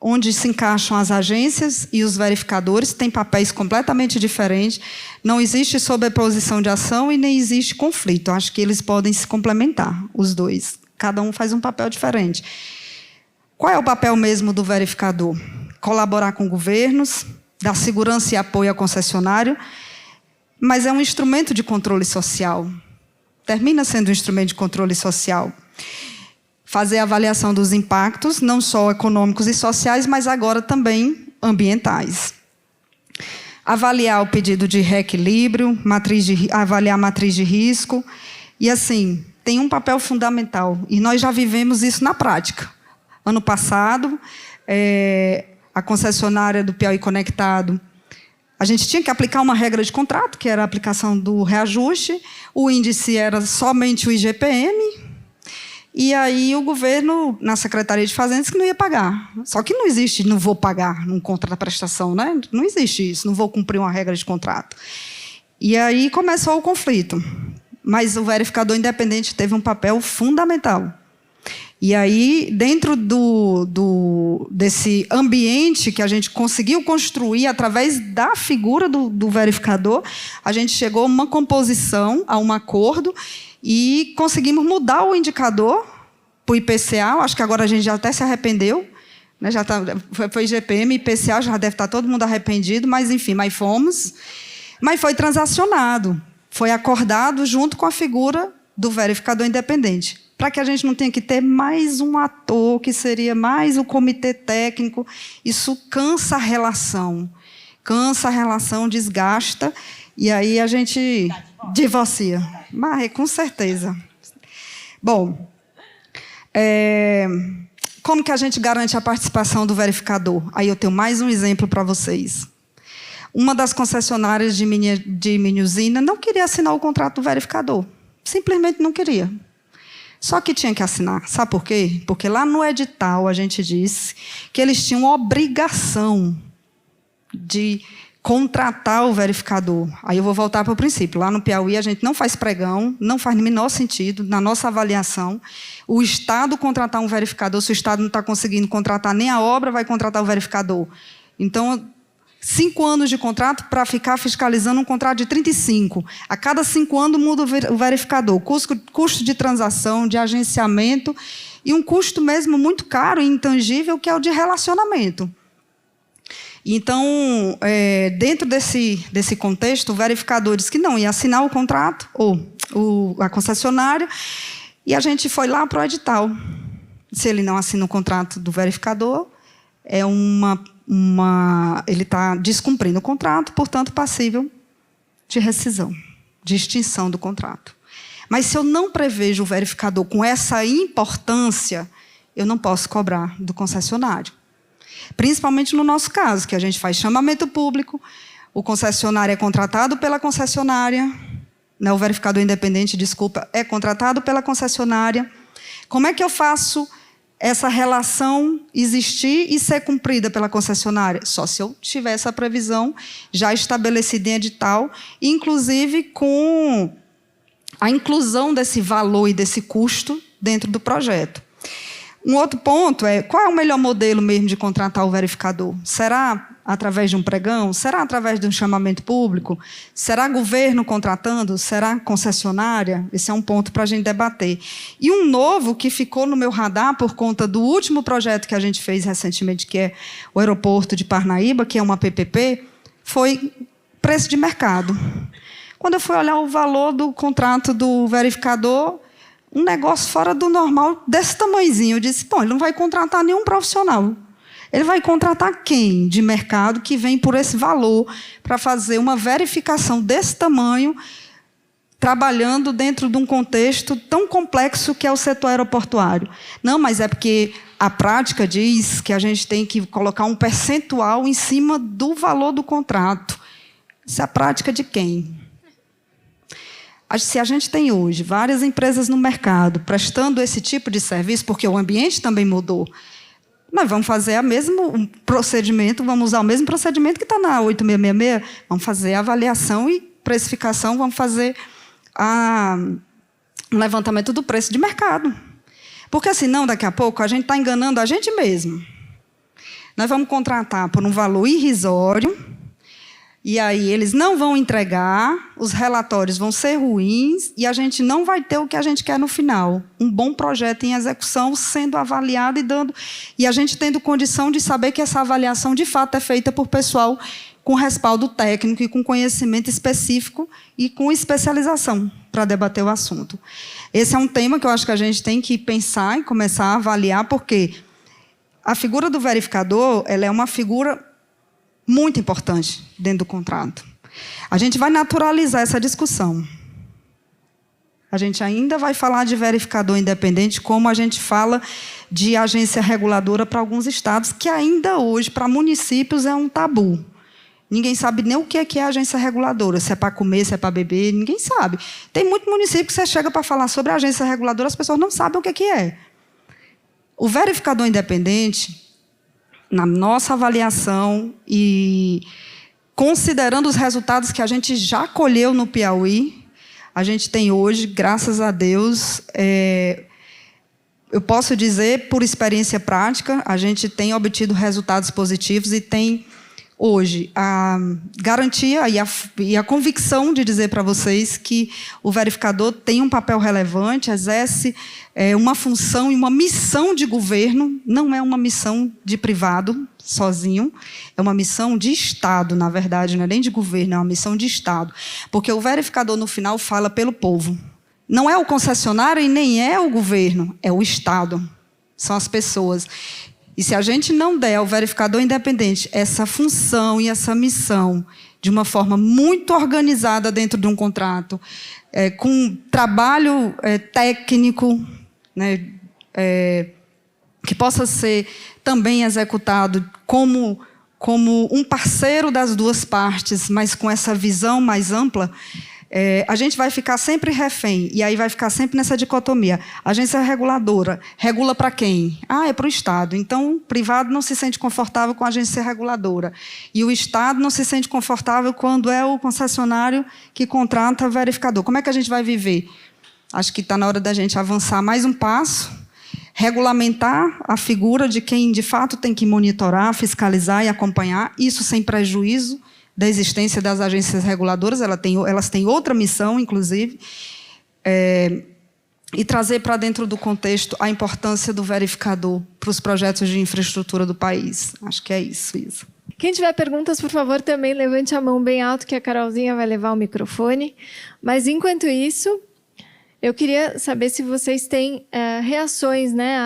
onde se encaixam as agências e os verificadores, têm papéis completamente diferentes, não existe sobreposição de ação e nem existe conflito. Eu acho que eles podem se complementar, os dois. Cada um faz um papel diferente. Qual é o papel mesmo do verificador? Colaborar com governos, dar segurança e apoio ao concessionário, mas é um instrumento de controle social. Termina sendo um instrumento de controle social. Fazer a avaliação dos impactos, não só econômicos e sociais, mas agora também ambientais. Avaliar o pedido de reequilíbrio, avaliar a matriz de risco. E, assim, tem um papel fundamental. E nós já vivemos isso na prática. Ano passado, a concessionária do Piauí Conectado, a gente tinha que aplicar uma regra de contrato, que era a aplicação do reajuste. O índice era somente o IGPM. E aí o governo, na Secretaria de Fazenda, disse que não ia pagar. Só que não existe, não vou pagar num contrato de prestação, né? Não existe isso, não vou cumprir uma regra de contrato. E aí começou o conflito. Mas o verificador independente teve um papel fundamental. E aí, dentro desse ambiente que a gente conseguiu construir através da figura do verificador, a gente chegou a uma composição, a um acordo, e conseguimos mudar o indicador para o IPCA. Acho que agora a gente já até se arrependeu, né? Já foi IGPM, IPCA, já deve estar todo mundo arrependido, mas, enfim, mas fomos. Mas foi transacionado, foi acordado junto com a figura do verificador independente, para que a gente não tenha que ter mais um ator, que seria mais o comitê técnico. Isso cansa a relação, desgasta, e aí a gente divorcia. Mas, com certeza. Bom, como que a gente garante a participação do verificador? Aí eu tenho mais um exemplo para vocês. Uma das concessionárias de mini usina não queria assinar o contrato do verificador. Simplesmente não queria. Só que tinha que assinar. Sabe por quê? Porque lá no edital a gente disse que eles tinham obrigação de contratar o verificador. Aí eu vou voltar para o princípio. Lá no Piauí a gente não faz pregão, não faz no menor sentido, na nossa avaliação. O Estado contratar um verificador, se o Estado não está conseguindo contratar nem a obra, vai contratar o verificador. Então, 5 anos de contrato para ficar fiscalizando um contrato de 35. A cada 5 anos muda o verificador. Custo de transação, de agenciamento e um custo mesmo muito caro e intangível, que é o de relacionamento. Então, dentro desse contexto, o verificador disse que não ia assinar o contrato, ou a concessionária, e a gente foi lá para o edital. Se ele não assina o contrato do verificador, ele está descumprindo o contrato, portanto, passível de rescisão, de extinção do contrato. Mas, se eu não prevejo o verificador com essa importância, eu não posso cobrar do concessionário. Principalmente no nosso caso, que a gente faz chamamento público, o concessionário é contratado pela concessionária, né, o verificador independente, desculpa, é contratado pela concessionária. Como é que eu faço essa relação existir e ser cumprida pela concessionária? Só se eu tiver essa previsão já estabelecida em edital, inclusive com a inclusão desse valor e desse custo dentro do projeto. Um outro ponto é, qual é o melhor modelo mesmo de contratar o verificador? Será através de um pregão? Será através de um chamamento público? Será governo contratando? Será concessionária? Esse é um ponto para a gente debater. E um novo que ficou no meu radar por conta do último projeto que a gente fez recentemente, que é o aeroporto de Parnaíba, que é uma PPP, foi preço de mercado. Quando eu fui olhar o valor do contrato do verificador, um negócio fora do normal, desse tamanhozinho. Eu disse, ele não vai contratar nenhum profissional. Ele vai contratar quem de mercado que vem por esse valor para fazer uma verificação desse tamanho, trabalhando dentro de um contexto tão complexo que é o setor aeroportuário? Não, mas é porque a prática diz que a gente tem que colocar um percentual em cima do valor do contrato. Isso é a prática de quem? Se a gente tem hoje várias empresas no mercado prestando esse tipo de serviço, porque o ambiente também mudou, nós vamos fazer o mesmo procedimento, vamos usar o mesmo procedimento que está na 8666, vamos fazer a avaliação e precificação, vamos fazer um levantamento do preço de mercado. Porque, senão, daqui a pouco, a gente está enganando a gente mesmo. Nós vamos contratar por um valor irrisório, e aí eles não vão entregar, os relatórios vão ser ruins e a gente não vai ter o que a gente quer no final. Um bom projeto em execução sendo avaliado e a gente tendo condição de saber que essa avaliação, de fato, é feita por pessoal com respaldo técnico e com conhecimento específico e com especialização para debater o assunto. Esse é um tema que eu acho que a gente tem que pensar e começar a avaliar, porque a figura do verificador, ela é uma figura muito importante dentro do contrato. A gente vai naturalizar essa discussão. A gente ainda vai falar de verificador independente, como a gente fala de agência reguladora para alguns estados, que ainda hoje, para municípios, é um tabu. Ninguém sabe nem o que é agência reguladora, se é para comer, se é para beber, ninguém sabe. Tem muito município que você chega para falar sobre a agência reguladora, as pessoas não sabem o que é. O verificador independente, na nossa avaliação e considerando os resultados que a gente já colheu no Piauí, a gente tem hoje, graças a Deus, eu posso dizer, por experiência prática, a gente tem obtido resultados positivos e tem, hoje, a garantia e a convicção de dizer para vocês que o verificador tem um papel relevante, exerce uma função e uma missão de governo, não é uma missão de privado, sozinho, é uma missão de Estado, na verdade, não é nem de governo, é uma missão de Estado. Porque o verificador, no final, fala pelo povo. Não é o concessionário e nem é o governo, é o Estado. São as pessoas. E se a gente não der ao verificador independente essa função e essa missão de uma forma muito organizada dentro de um contrato, com trabalho técnico, né, que possa ser também executado como um parceiro das duas partes, mas com essa visão mais ampla, a gente vai ficar sempre refém, e aí vai ficar sempre nessa dicotomia. A agência reguladora regula para quem? É para o Estado. Então, o privado não se sente confortável com a agência reguladora. E o Estado não se sente confortável quando é o concessionário que contrata o verificador. Como é que a gente vai viver? Acho que está na hora da gente avançar mais um passo, regulamentar a figura de quem, de fato, tem que monitorar, fiscalizar e acompanhar, isso sem prejuízo da existência das agências reguladoras, elas têm outra missão, inclusive, e trazer para dentro do contexto a importância do verificador para os projetos de infraestrutura do país. Acho que é isso, Isa. Quem tiver perguntas, por favor, também levante a mão bem alto, que a Carolzinha vai levar o microfone. Mas, enquanto isso, eu queria saber se vocês têm reações, né,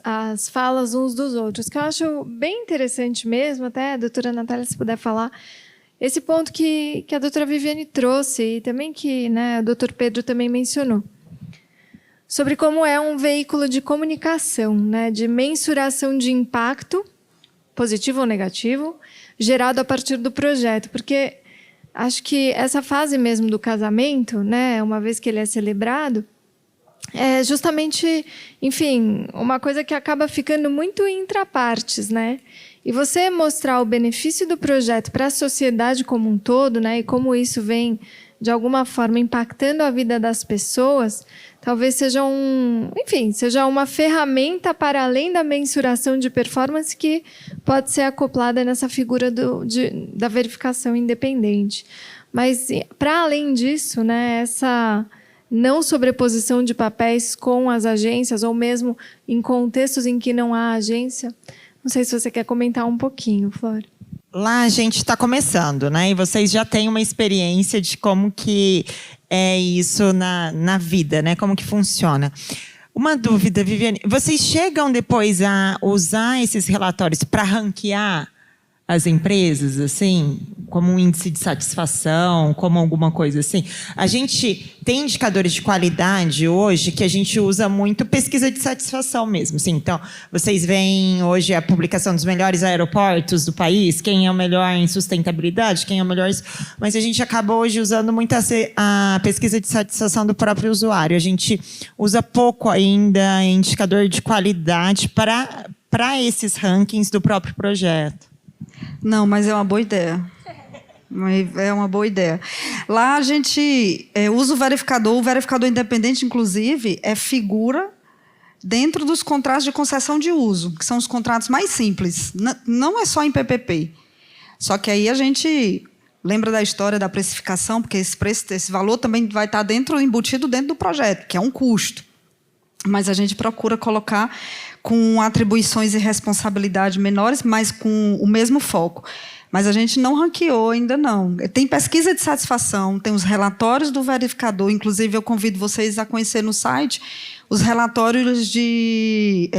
às falas uns dos outros, que eu acho bem interessante mesmo, até a doutora Natália, se puder falar, esse ponto que a doutora Viviane trouxe e também que, né, o doutor Pedro também mencionou, sobre como é um veículo de comunicação, né, de mensuração de impacto, positivo ou negativo, gerado a partir do projeto. Porque acho que essa fase mesmo do casamento, né, uma vez que ele é celebrado, é justamente, enfim, uma coisa que acaba ficando muito intrapartes, né? E você mostrar o benefício do projeto para a sociedade como um todo, né, e como isso vem, de alguma forma, impactando a vida das pessoas, talvez seja seja uma ferramenta para além da mensuração de performance que pode ser acoplada nessa figura da verificação independente. Mas, para além disso, né, essa não sobreposição de papéis com as agências, ou mesmo em contextos em que não há agência. Não sei se você quer comentar um pouquinho, Flor. Lá a gente está começando, né? E vocês já têm uma experiência de como que é isso na vida, né? Como que funciona. Uma dúvida, Viviane. Vocês chegam depois a usar esses relatórios para ranquear as empresas, assim, como um índice de satisfação, como alguma coisa assim? A gente tem indicadores de qualidade hoje que a gente usa muito pesquisa de satisfação mesmo. Assim. Então, vocês veem hoje a publicação dos melhores aeroportos do país, quem é o melhor em sustentabilidade, quem é o melhor... Mas a gente acaba hoje usando muito a pesquisa de satisfação do próprio usuário. A gente usa pouco ainda indicador de qualidade para esses rankings do próprio projeto. Não, mas é uma boa ideia. É uma boa ideia. Lá a gente usa o verificador independente, inclusive, é figura dentro dos contratos de concessão de uso, que são os contratos mais simples. Não é só em PPP. Só que aí a gente lembra da história da precificação, porque esse valor também vai estar embutido dentro do projeto, que é um custo. Mas a gente procura colocar com atribuições e responsabilidade menores, mas com o mesmo foco. Mas a gente não ranqueou ainda, não. Tem pesquisa de satisfação, tem os relatórios do verificador, inclusive eu convido vocês a conhecer no site os relatórios de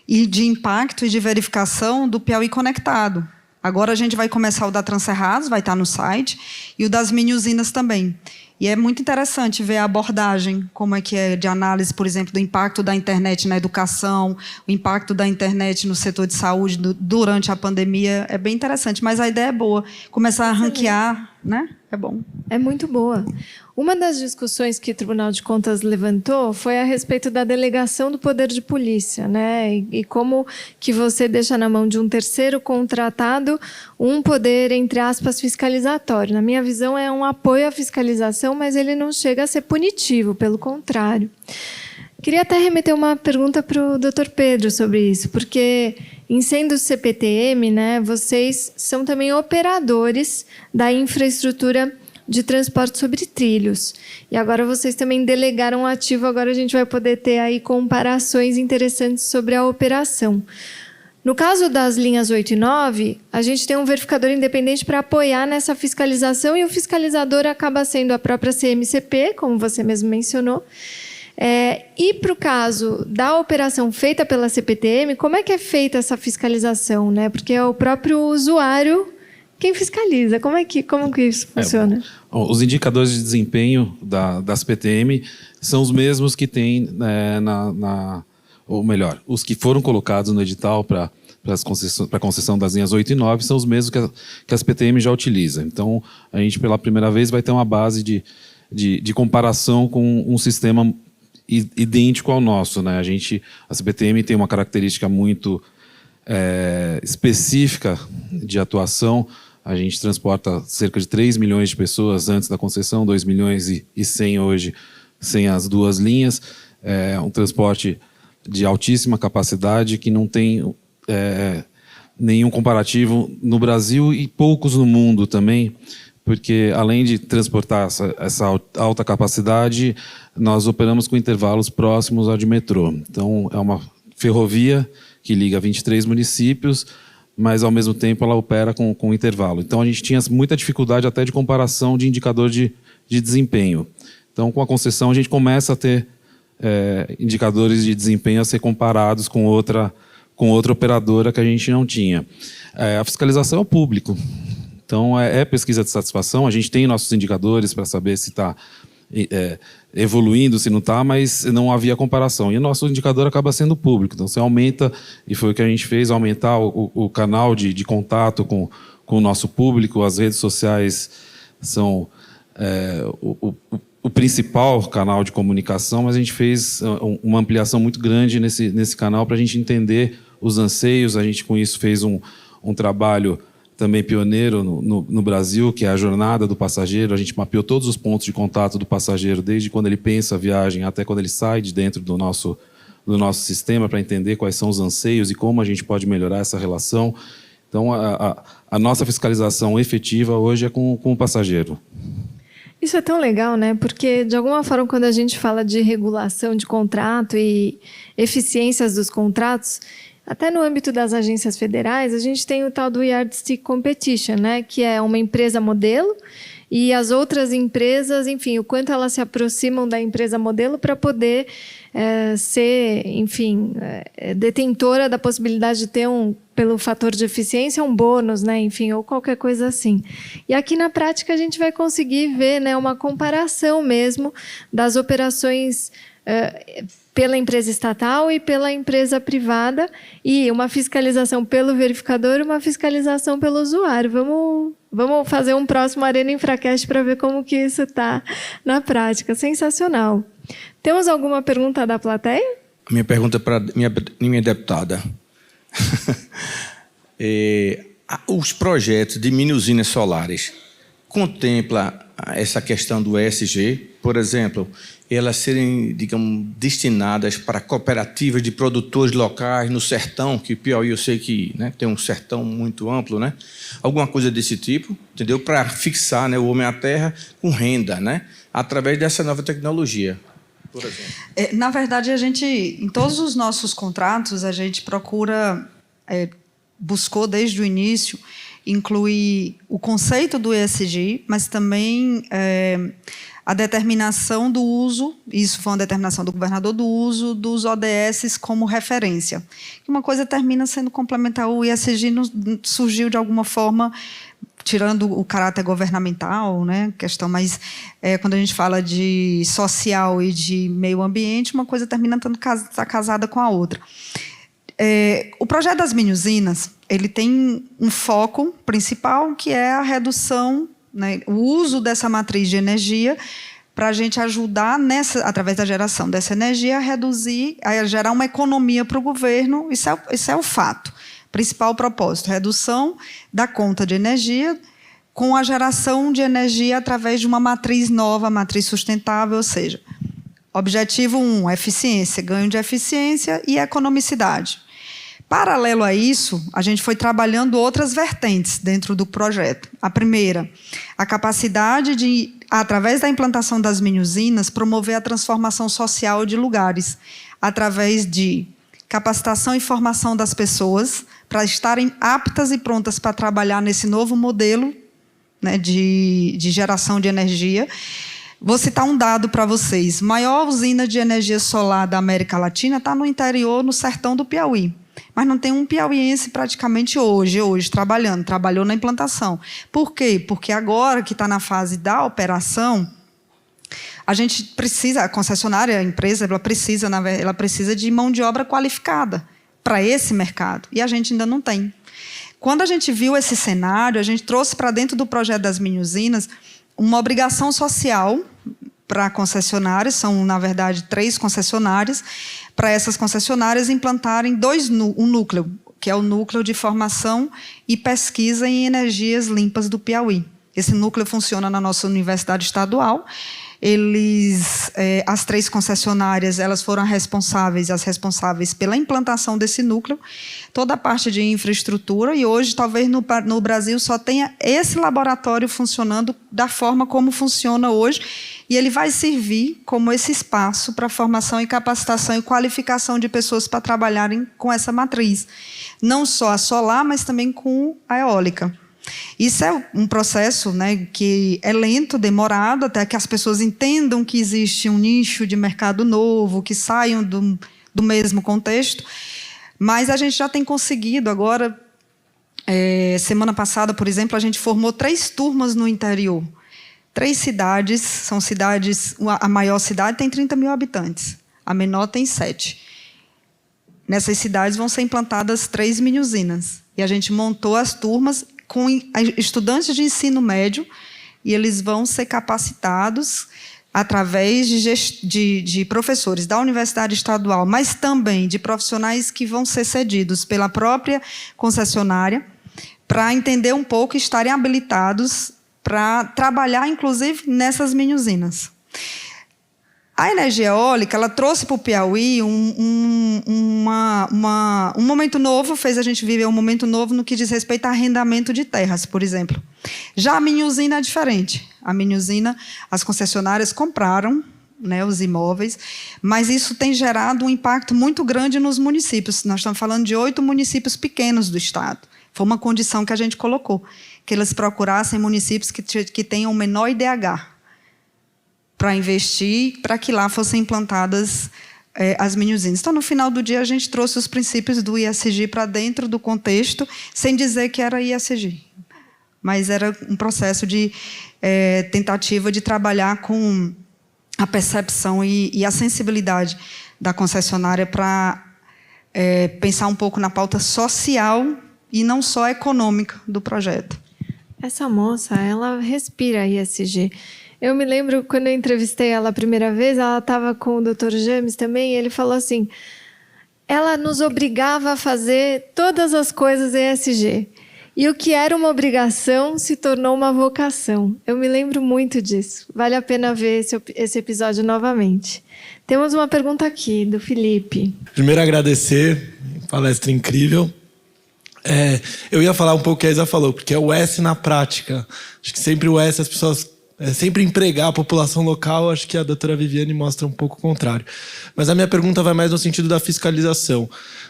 impacto e de verificação do Piauí Conectado. Agora a gente vai começar o da Transcerrados, vai estar no site, e o das mini-usinas também. E é muito interessante ver a abordagem, como é que é de análise, por exemplo, do impacto da internet na educação, o impacto da internet no setor de saúde durante a pandemia. É bem interessante, mas a ideia é boa. Começar a ranquear, né? É bom. É muito boa. Uma das discussões que o Tribunal de Contas levantou foi a respeito da delegação do poder de polícia, né? E como que você deixa na mão de um terceiro contratado um poder, entre aspas, fiscalizatório. Na minha visão, é um apoio à fiscalização, mas ele não chega a ser punitivo, pelo contrário. Queria até remeter uma pergunta para o Dr. Pedro sobre isso, porque, em sendo CPTM, né, vocês são também operadores da infraestrutura de transporte sobre trilhos. E agora vocês também delegaram um ativo, agora a gente vai poder ter aí comparações interessantes sobre a operação. No caso das linhas 8 e 9, a gente tem um verificador independente para apoiar nessa fiscalização e o fiscalizador acaba sendo a própria CMCP, como você mesmo mencionou. E para o caso da operação feita pela CPTM, como é que é feita essa fiscalização, né? Porque é o próprio usuário quem fiscaliza. Como que isso funciona? Os indicadores de desempenho da CPTM são os mesmos que tem ou melhor, os que foram colocados no edital para a concessão das linhas 8 e 9 são os mesmos que a CPTM já utiliza. Então, a gente, pela primeira vez, vai ter uma base de comparação com um sistema idêntico ao nosso, né? A CPTM tem uma característica muito específica de atuação. A gente transporta cerca de 3 milhões de pessoas antes da concessão, 2 milhões e 100 hoje, sem as duas linhas. É um transporte de altíssima capacidade que não tem nenhum comparativo no Brasil e poucos no mundo também, porque, além de transportar essa alta capacidade, nós operamos com intervalos próximos ao de metrô. Então, é uma ferrovia que liga 23 municípios, mas, ao mesmo tempo, ela opera com intervalo. Então, a gente tinha muita dificuldade até de comparação de indicador de desempenho. Então, com a concessão, a gente começa a ter indicadores de desempenho a ser comparados com outra operadora que a gente não tinha. A fiscalização é o público. Então, é pesquisa de satisfação. A gente tem nossos indicadores para saber se está evoluindo, se não está, mas não havia comparação. E o nosso indicador acaba sendo público. Então, você aumenta, e foi o que a gente fez, aumentar o canal de contato com o nosso público. As redes sociais são o principal canal de comunicação, mas a gente fez uma ampliação muito grande nesse canal para a gente entender os anseios. A gente, com isso, fez um trabalho também pioneiro no Brasil, que é a jornada do passageiro. A gente mapeou todos os pontos de contato do passageiro, desde quando ele pensa a viagem até quando ele sai de dentro do nosso sistema, para entender quais são os anseios e como a gente pode melhorar essa relação. Então, a nossa fiscalização efetiva hoje é com o passageiro. Isso é tão legal, né? Porque, de alguma forma, quando a gente fala de regulação de contrato e eficiências dos contratos, até no âmbito das agências federais, a gente tem o tal do Yardstick Competition, né? Que é uma empresa modelo e as outras empresas, enfim, o quanto elas se aproximam da empresa modelo para poder ser, enfim, detentora da possibilidade de ter pelo fator de eficiência, um bônus, né? Enfim, ou qualquer coisa assim. E aqui na prática a gente vai conseguir ver, né, uma comparação mesmo das operações pela empresa estatal e pela empresa privada, e uma fiscalização pelo verificador e uma fiscalização pelo usuário. Vamos fazer um próximo Arena Infracast para ver como que isso está na prática. Sensacional. Temos alguma pergunta da plateia? Minha pergunta é para minha deputada. Os projetos de mini usinas solares contempla essa questão do ESG? Por exemplo, elas serem, digamos, destinadas para cooperativas de produtores locais no sertão, que Piauí eu sei que, né, tem um sertão muito amplo, né? Alguma coisa desse tipo, entendeu? Para fixar, né, o homem à terra com renda, né? Através dessa nova tecnologia, por exemplo. Na verdade, em todos os nossos contratos, a gente procura, buscou desde o início, inclui o conceito do ESG, mas também a determinação do uso, isso foi uma determinação do governador, do uso dos ODS como referência. Uma coisa termina sendo complementar, o ESG surgiu de alguma forma, tirando o caráter governamental, né, questão, mas quando a gente fala de social e de meio ambiente, uma coisa termina estando casada com a outra. O projeto das mini-usinas, ele tem um foco principal, que é a redução, né, o uso dessa matriz de energia para a gente ajudar, através da geração dessa energia, a gerar uma economia para o governo. Isso é o fato. Principal propósito, redução da conta de energia com a geração de energia através de uma matriz nova, matriz sustentável, ou seja, objetivo 1, eficiência, ganho de eficiência e economicidade. Paralelo a isso, a gente foi trabalhando outras vertentes dentro do projeto. A primeira, a capacidade de, através da implantação das mini-usinas, promover a transformação social de lugares, através de capacitação e formação das pessoas para estarem aptas e prontas para trabalhar nesse novo modelo, né, de geração de energia. Vou citar um dado para vocês. A maior usina de energia solar da América Latina está no interior, no sertão do Piauí. Mas não tem um piauiense praticamente hoje trabalhando, trabalhou na implantação. Por quê? Porque agora que está na fase da operação, a gente precisa, a concessionária, a empresa, ela precisa de mão de obra qualificada para esse mercado, e a gente ainda não tem. Quando a gente viu esse cenário, a gente trouxe para dentro do projeto das mini-usinas uma obrigação social para concessionárias, são, na verdade, 3 concessionárias, para essas concessionárias implantarem um núcleo, que é o Núcleo de Formação e Pesquisa em Energias Limpas do Piauí. Esse núcleo funciona na nossa Universidade Estadual. As 3 concessionárias, elas foram as responsáveis pela implantação desse núcleo, toda a parte de infraestrutura, e hoje, talvez, no Brasil só tenha esse laboratório funcionando da forma como funciona hoje, e ele vai servir como esse espaço para formação e capacitação e qualificação de pessoas para trabalharem com essa matriz. Não só a solar, mas também com a eólica. Isso é um processo, né, que é lento, demorado, até que as pessoas entendam que existe um nicho de mercado novo, que saiam do mesmo contexto. Mas a gente já tem conseguido agora. Semana passada, por exemplo, a gente formou 3 turmas no interior. 3 cidades, são cidades. A maior cidade tem 30 mil habitantes, a menor tem 7. Nessas cidades vão ser implantadas 3 mini-usinas. E a gente montou as turmas com estudantes de ensino médio, e eles vão ser capacitados através de professores da Universidade Estadual, mas também de profissionais que vão ser cedidos pela própria concessionária, para entender um pouco e estarem habilitados para trabalhar, inclusive, nessas mini-usinas. A energia eólica, ela trouxe para o Piauí um momento novo, fez a gente viver um momento novo no que diz respeito a arrendamento de terras, por exemplo. Já a mini-usina é diferente. A mini-usina, as concessionárias compraram, né, os imóveis, mas isso tem gerado um impacto muito grande nos municípios. Nós estamos falando de 8 municípios pequenos do estado. Foi uma condição que a gente colocou, que eles procurassem municípios que tenham o menor IDH, para investir, para que lá fossem implantadas as mini-usinas. Então, no final do dia, a gente trouxe os princípios do ESG para dentro do contexto, sem dizer que era ESG. Mas era um processo de tentativa de trabalhar com a percepção e a sensibilidade da concessionária para pensar um pouco na pauta social e não só econômica do projeto. Essa moça, ela respira ESG. Eu me lembro, quando eu entrevistei ela a primeira vez, ela estava com o Dr. James também, e ele falou assim, ela nos obrigava a fazer todas as coisas ESG. E o que era uma obrigação se tornou uma vocação. Eu me lembro muito disso. Vale a pena ver esse episódio novamente. Temos uma pergunta aqui, do Felipe. Primeiro, agradecer, palestra incrível. Eu ia falar um pouco o que a Isa falou, porque é o S na prática. Acho que sempre o S as pessoas sempre empregar a população local. Acho que a doutora Viviane mostra um pouco o contrário. Mas a minha pergunta vai mais no sentido da fiscalização.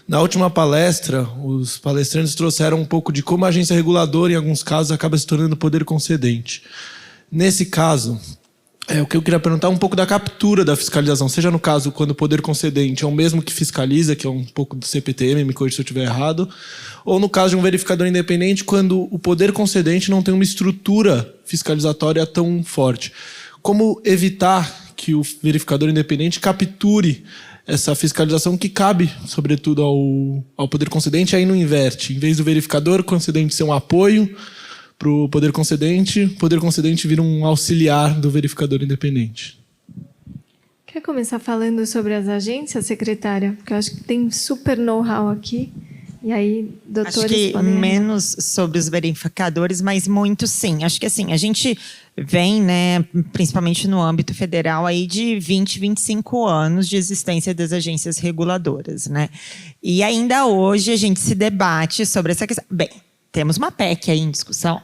Na última palestra, os palestrantes trouxeram um pouco de como a agência reguladora, em alguns casos, acaba se tornando poder concedente. Nesse caso, o que eu queria perguntar é um pouco da captura da fiscalização, seja no caso quando o poder concedente é o mesmo que fiscaliza, que é um pouco do CPTM, me corrija se eu estiver errado, ou no caso de um verificador independente, quando o poder concedente não tem uma estrutura fiscalizatória tão forte. Como evitar que o verificador independente capture essa fiscalização que cabe, sobretudo, ao poder concedente, aí não inverte. Em vez do verificador concedente ser um apoio para o poder concedente vira um auxiliar do verificador independente. Quer começar falando sobre as agências, secretária? Porque eu acho que tem super know-how aqui. E aí, doutores acho que podem... menos sobre os verificadores, mas muito sim. Acho que assim, a gente vem, né, principalmente no âmbito federal, aí de 20, 25 anos de existência das agências reguladoras, né? E ainda hoje a gente se debate sobre essa questão. Bem, temos uma PEC aí em discussão,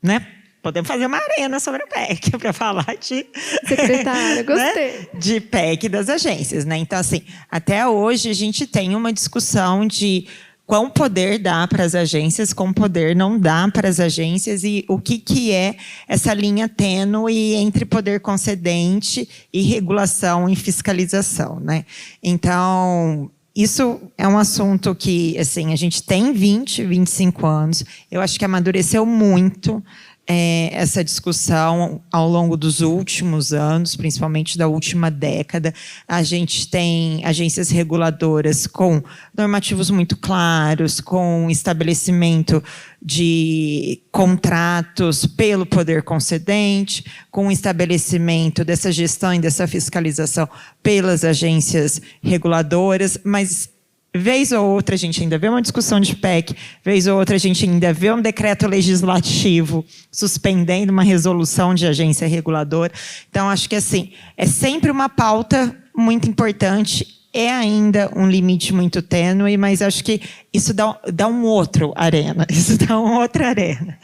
né? Podemos fazer uma arena sobre a PEC para falar de... Secretária, gostei. Né? De PEC das agências, né? Então, assim, até hoje a gente tem uma discussão de quão poder dá para as agências, quão poder não dá para as agências e o que é essa linha tênue entre poder concedente e regulação e fiscalização, né? Então, isso é um assunto que, assim, a gente tem 20, 25 anos. Eu acho que amadureceu muito essa discussão ao longo dos últimos anos, principalmente da última década. A gente tem agências reguladoras com normativos muito claros, com estabelecimento de contratos pelo poder concedente, com o estabelecimento dessa gestão e dessa fiscalização pelas agências reguladoras, mas vez ou outra a gente ainda vê uma discussão de PEC, vez ou outra a gente ainda vê um decreto legislativo suspendendo uma resolução de agência reguladora. Então, acho que assim, é sempre uma pauta muito importante, é ainda um limite muito tênue, mas acho que isso dá um outro arena. Isso dá uma outra arena.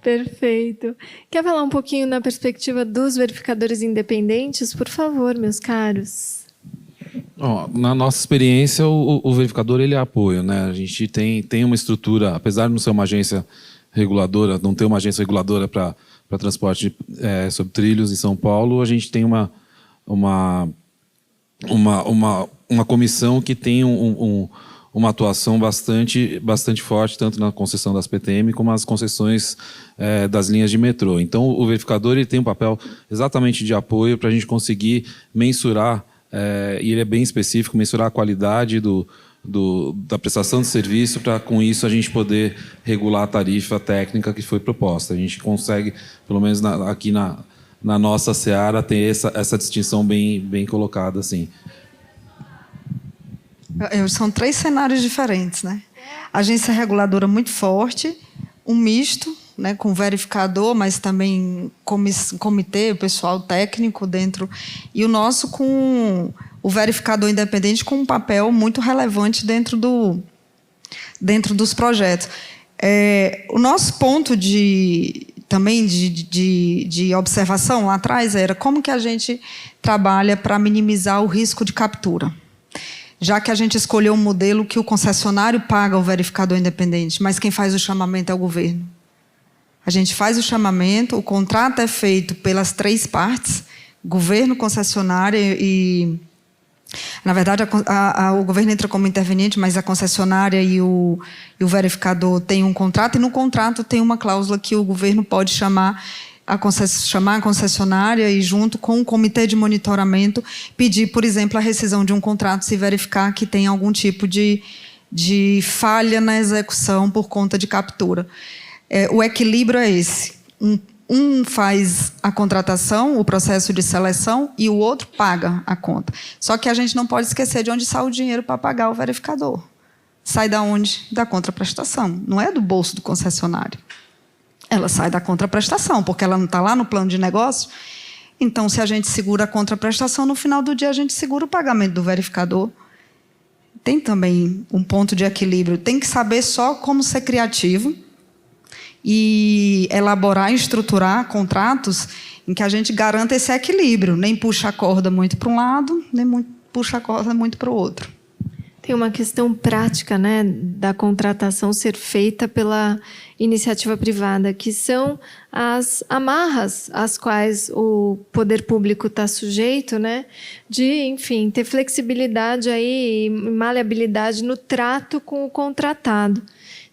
Perfeito. Quer falar um pouquinho na perspectiva dos verificadores independentes? Por favor, meus caros. Na nossa experiência, o verificador ele é apoio, né? A gente tem uma estrutura, apesar de não ser uma agência reguladora, não ter uma agência reguladora para transporte sobre trilhos em São Paulo, a gente tem uma comissão que tem uma atuação bastante forte, tanto na concessão das PTM como nas concessões das linhas de metrô. Então, o verificador ele tem um papel exatamente de apoio para a gente conseguir mensurar, e ele é bem específico, mensurar a qualidade da prestação de serviço para, com isso, a gente poder regular a tarifa técnica que foi proposta. A gente consegue, pelo menos aqui na nossa seara, ter essa distinção bem colocada, assim. São 3 cenários diferentes, né? Agência reguladora muito forte, um misto, né, com verificador, mas também comitê, o pessoal técnico dentro, e o nosso com o verificador independente com um papel muito relevante dentro dos projetos. O nosso ponto de observação lá atrás era como que a gente trabalha para minimizar o risco de captura. Já que a gente escolheu um modelo que o concessionário paga o verificador independente, mas quem faz o chamamento é o governo. A gente faz o chamamento, o contrato é feito pelas 3 partes, governo, concessionária e... Na verdade, o governo entra como interveniente, mas a concessionária e o verificador têm um contrato, e no contrato tem uma cláusula que o governo pode chamar a concessionária e, junto com o comitê de monitoramento, pedir, por exemplo, a rescisão de um contrato se verificar que tem algum tipo de falha na execução por conta de captura. O equilíbrio é esse. Um faz a contratação, o processo de seleção, e o outro paga a conta. Só que a gente não pode esquecer de onde sai o dinheiro para pagar o verificador. Sai da onde? Da contraprestação. Não é do bolso do concessionário. Ela sai da contraprestação, porque ela não está lá no plano de negócio. Então, se a gente segura a contraprestação, no final do dia a gente segura o pagamento do verificador. Tem também um ponto de equilíbrio. Tem que saber só como ser criativo e elaborar e estruturar contratos em que a gente garanta esse equilíbrio, nem puxa a corda muito para um lado, nem puxa a corda muito para o outro. Tem uma questão prática, né, da contratação ser feita pela iniciativa privada, que são as amarras às quais o poder público está sujeito, né, de, enfim, ter flexibilidade aí, e maleabilidade no trato com o contratado.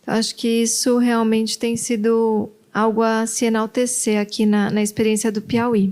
Então, acho que isso realmente tem sido algo a se enaltecer aqui na experiência do Piauí.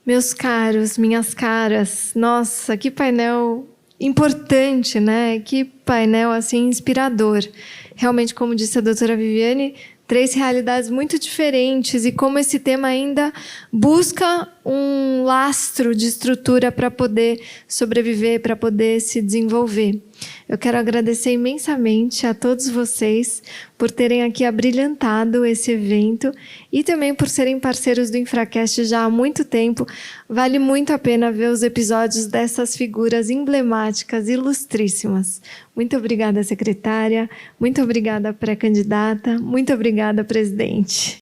Meus caros, minhas caras, nossa, que painel importante, né? Que painel assim inspirador. Realmente, como disse a doutora Viviane, 3 realidades muito diferentes e como esse tema ainda busca um lastro de estrutura para poder sobreviver, para poder se desenvolver. Eu quero agradecer imensamente a todos vocês por terem aqui abrilhantado esse evento e também por serem parceiros do Infracast já há muito tempo. Vale muito a pena ver os episódios dessas figuras emblemáticas, ilustríssimas. Muito obrigada, secretária. Muito obrigada, pré-candidata. Muito obrigada, presidente.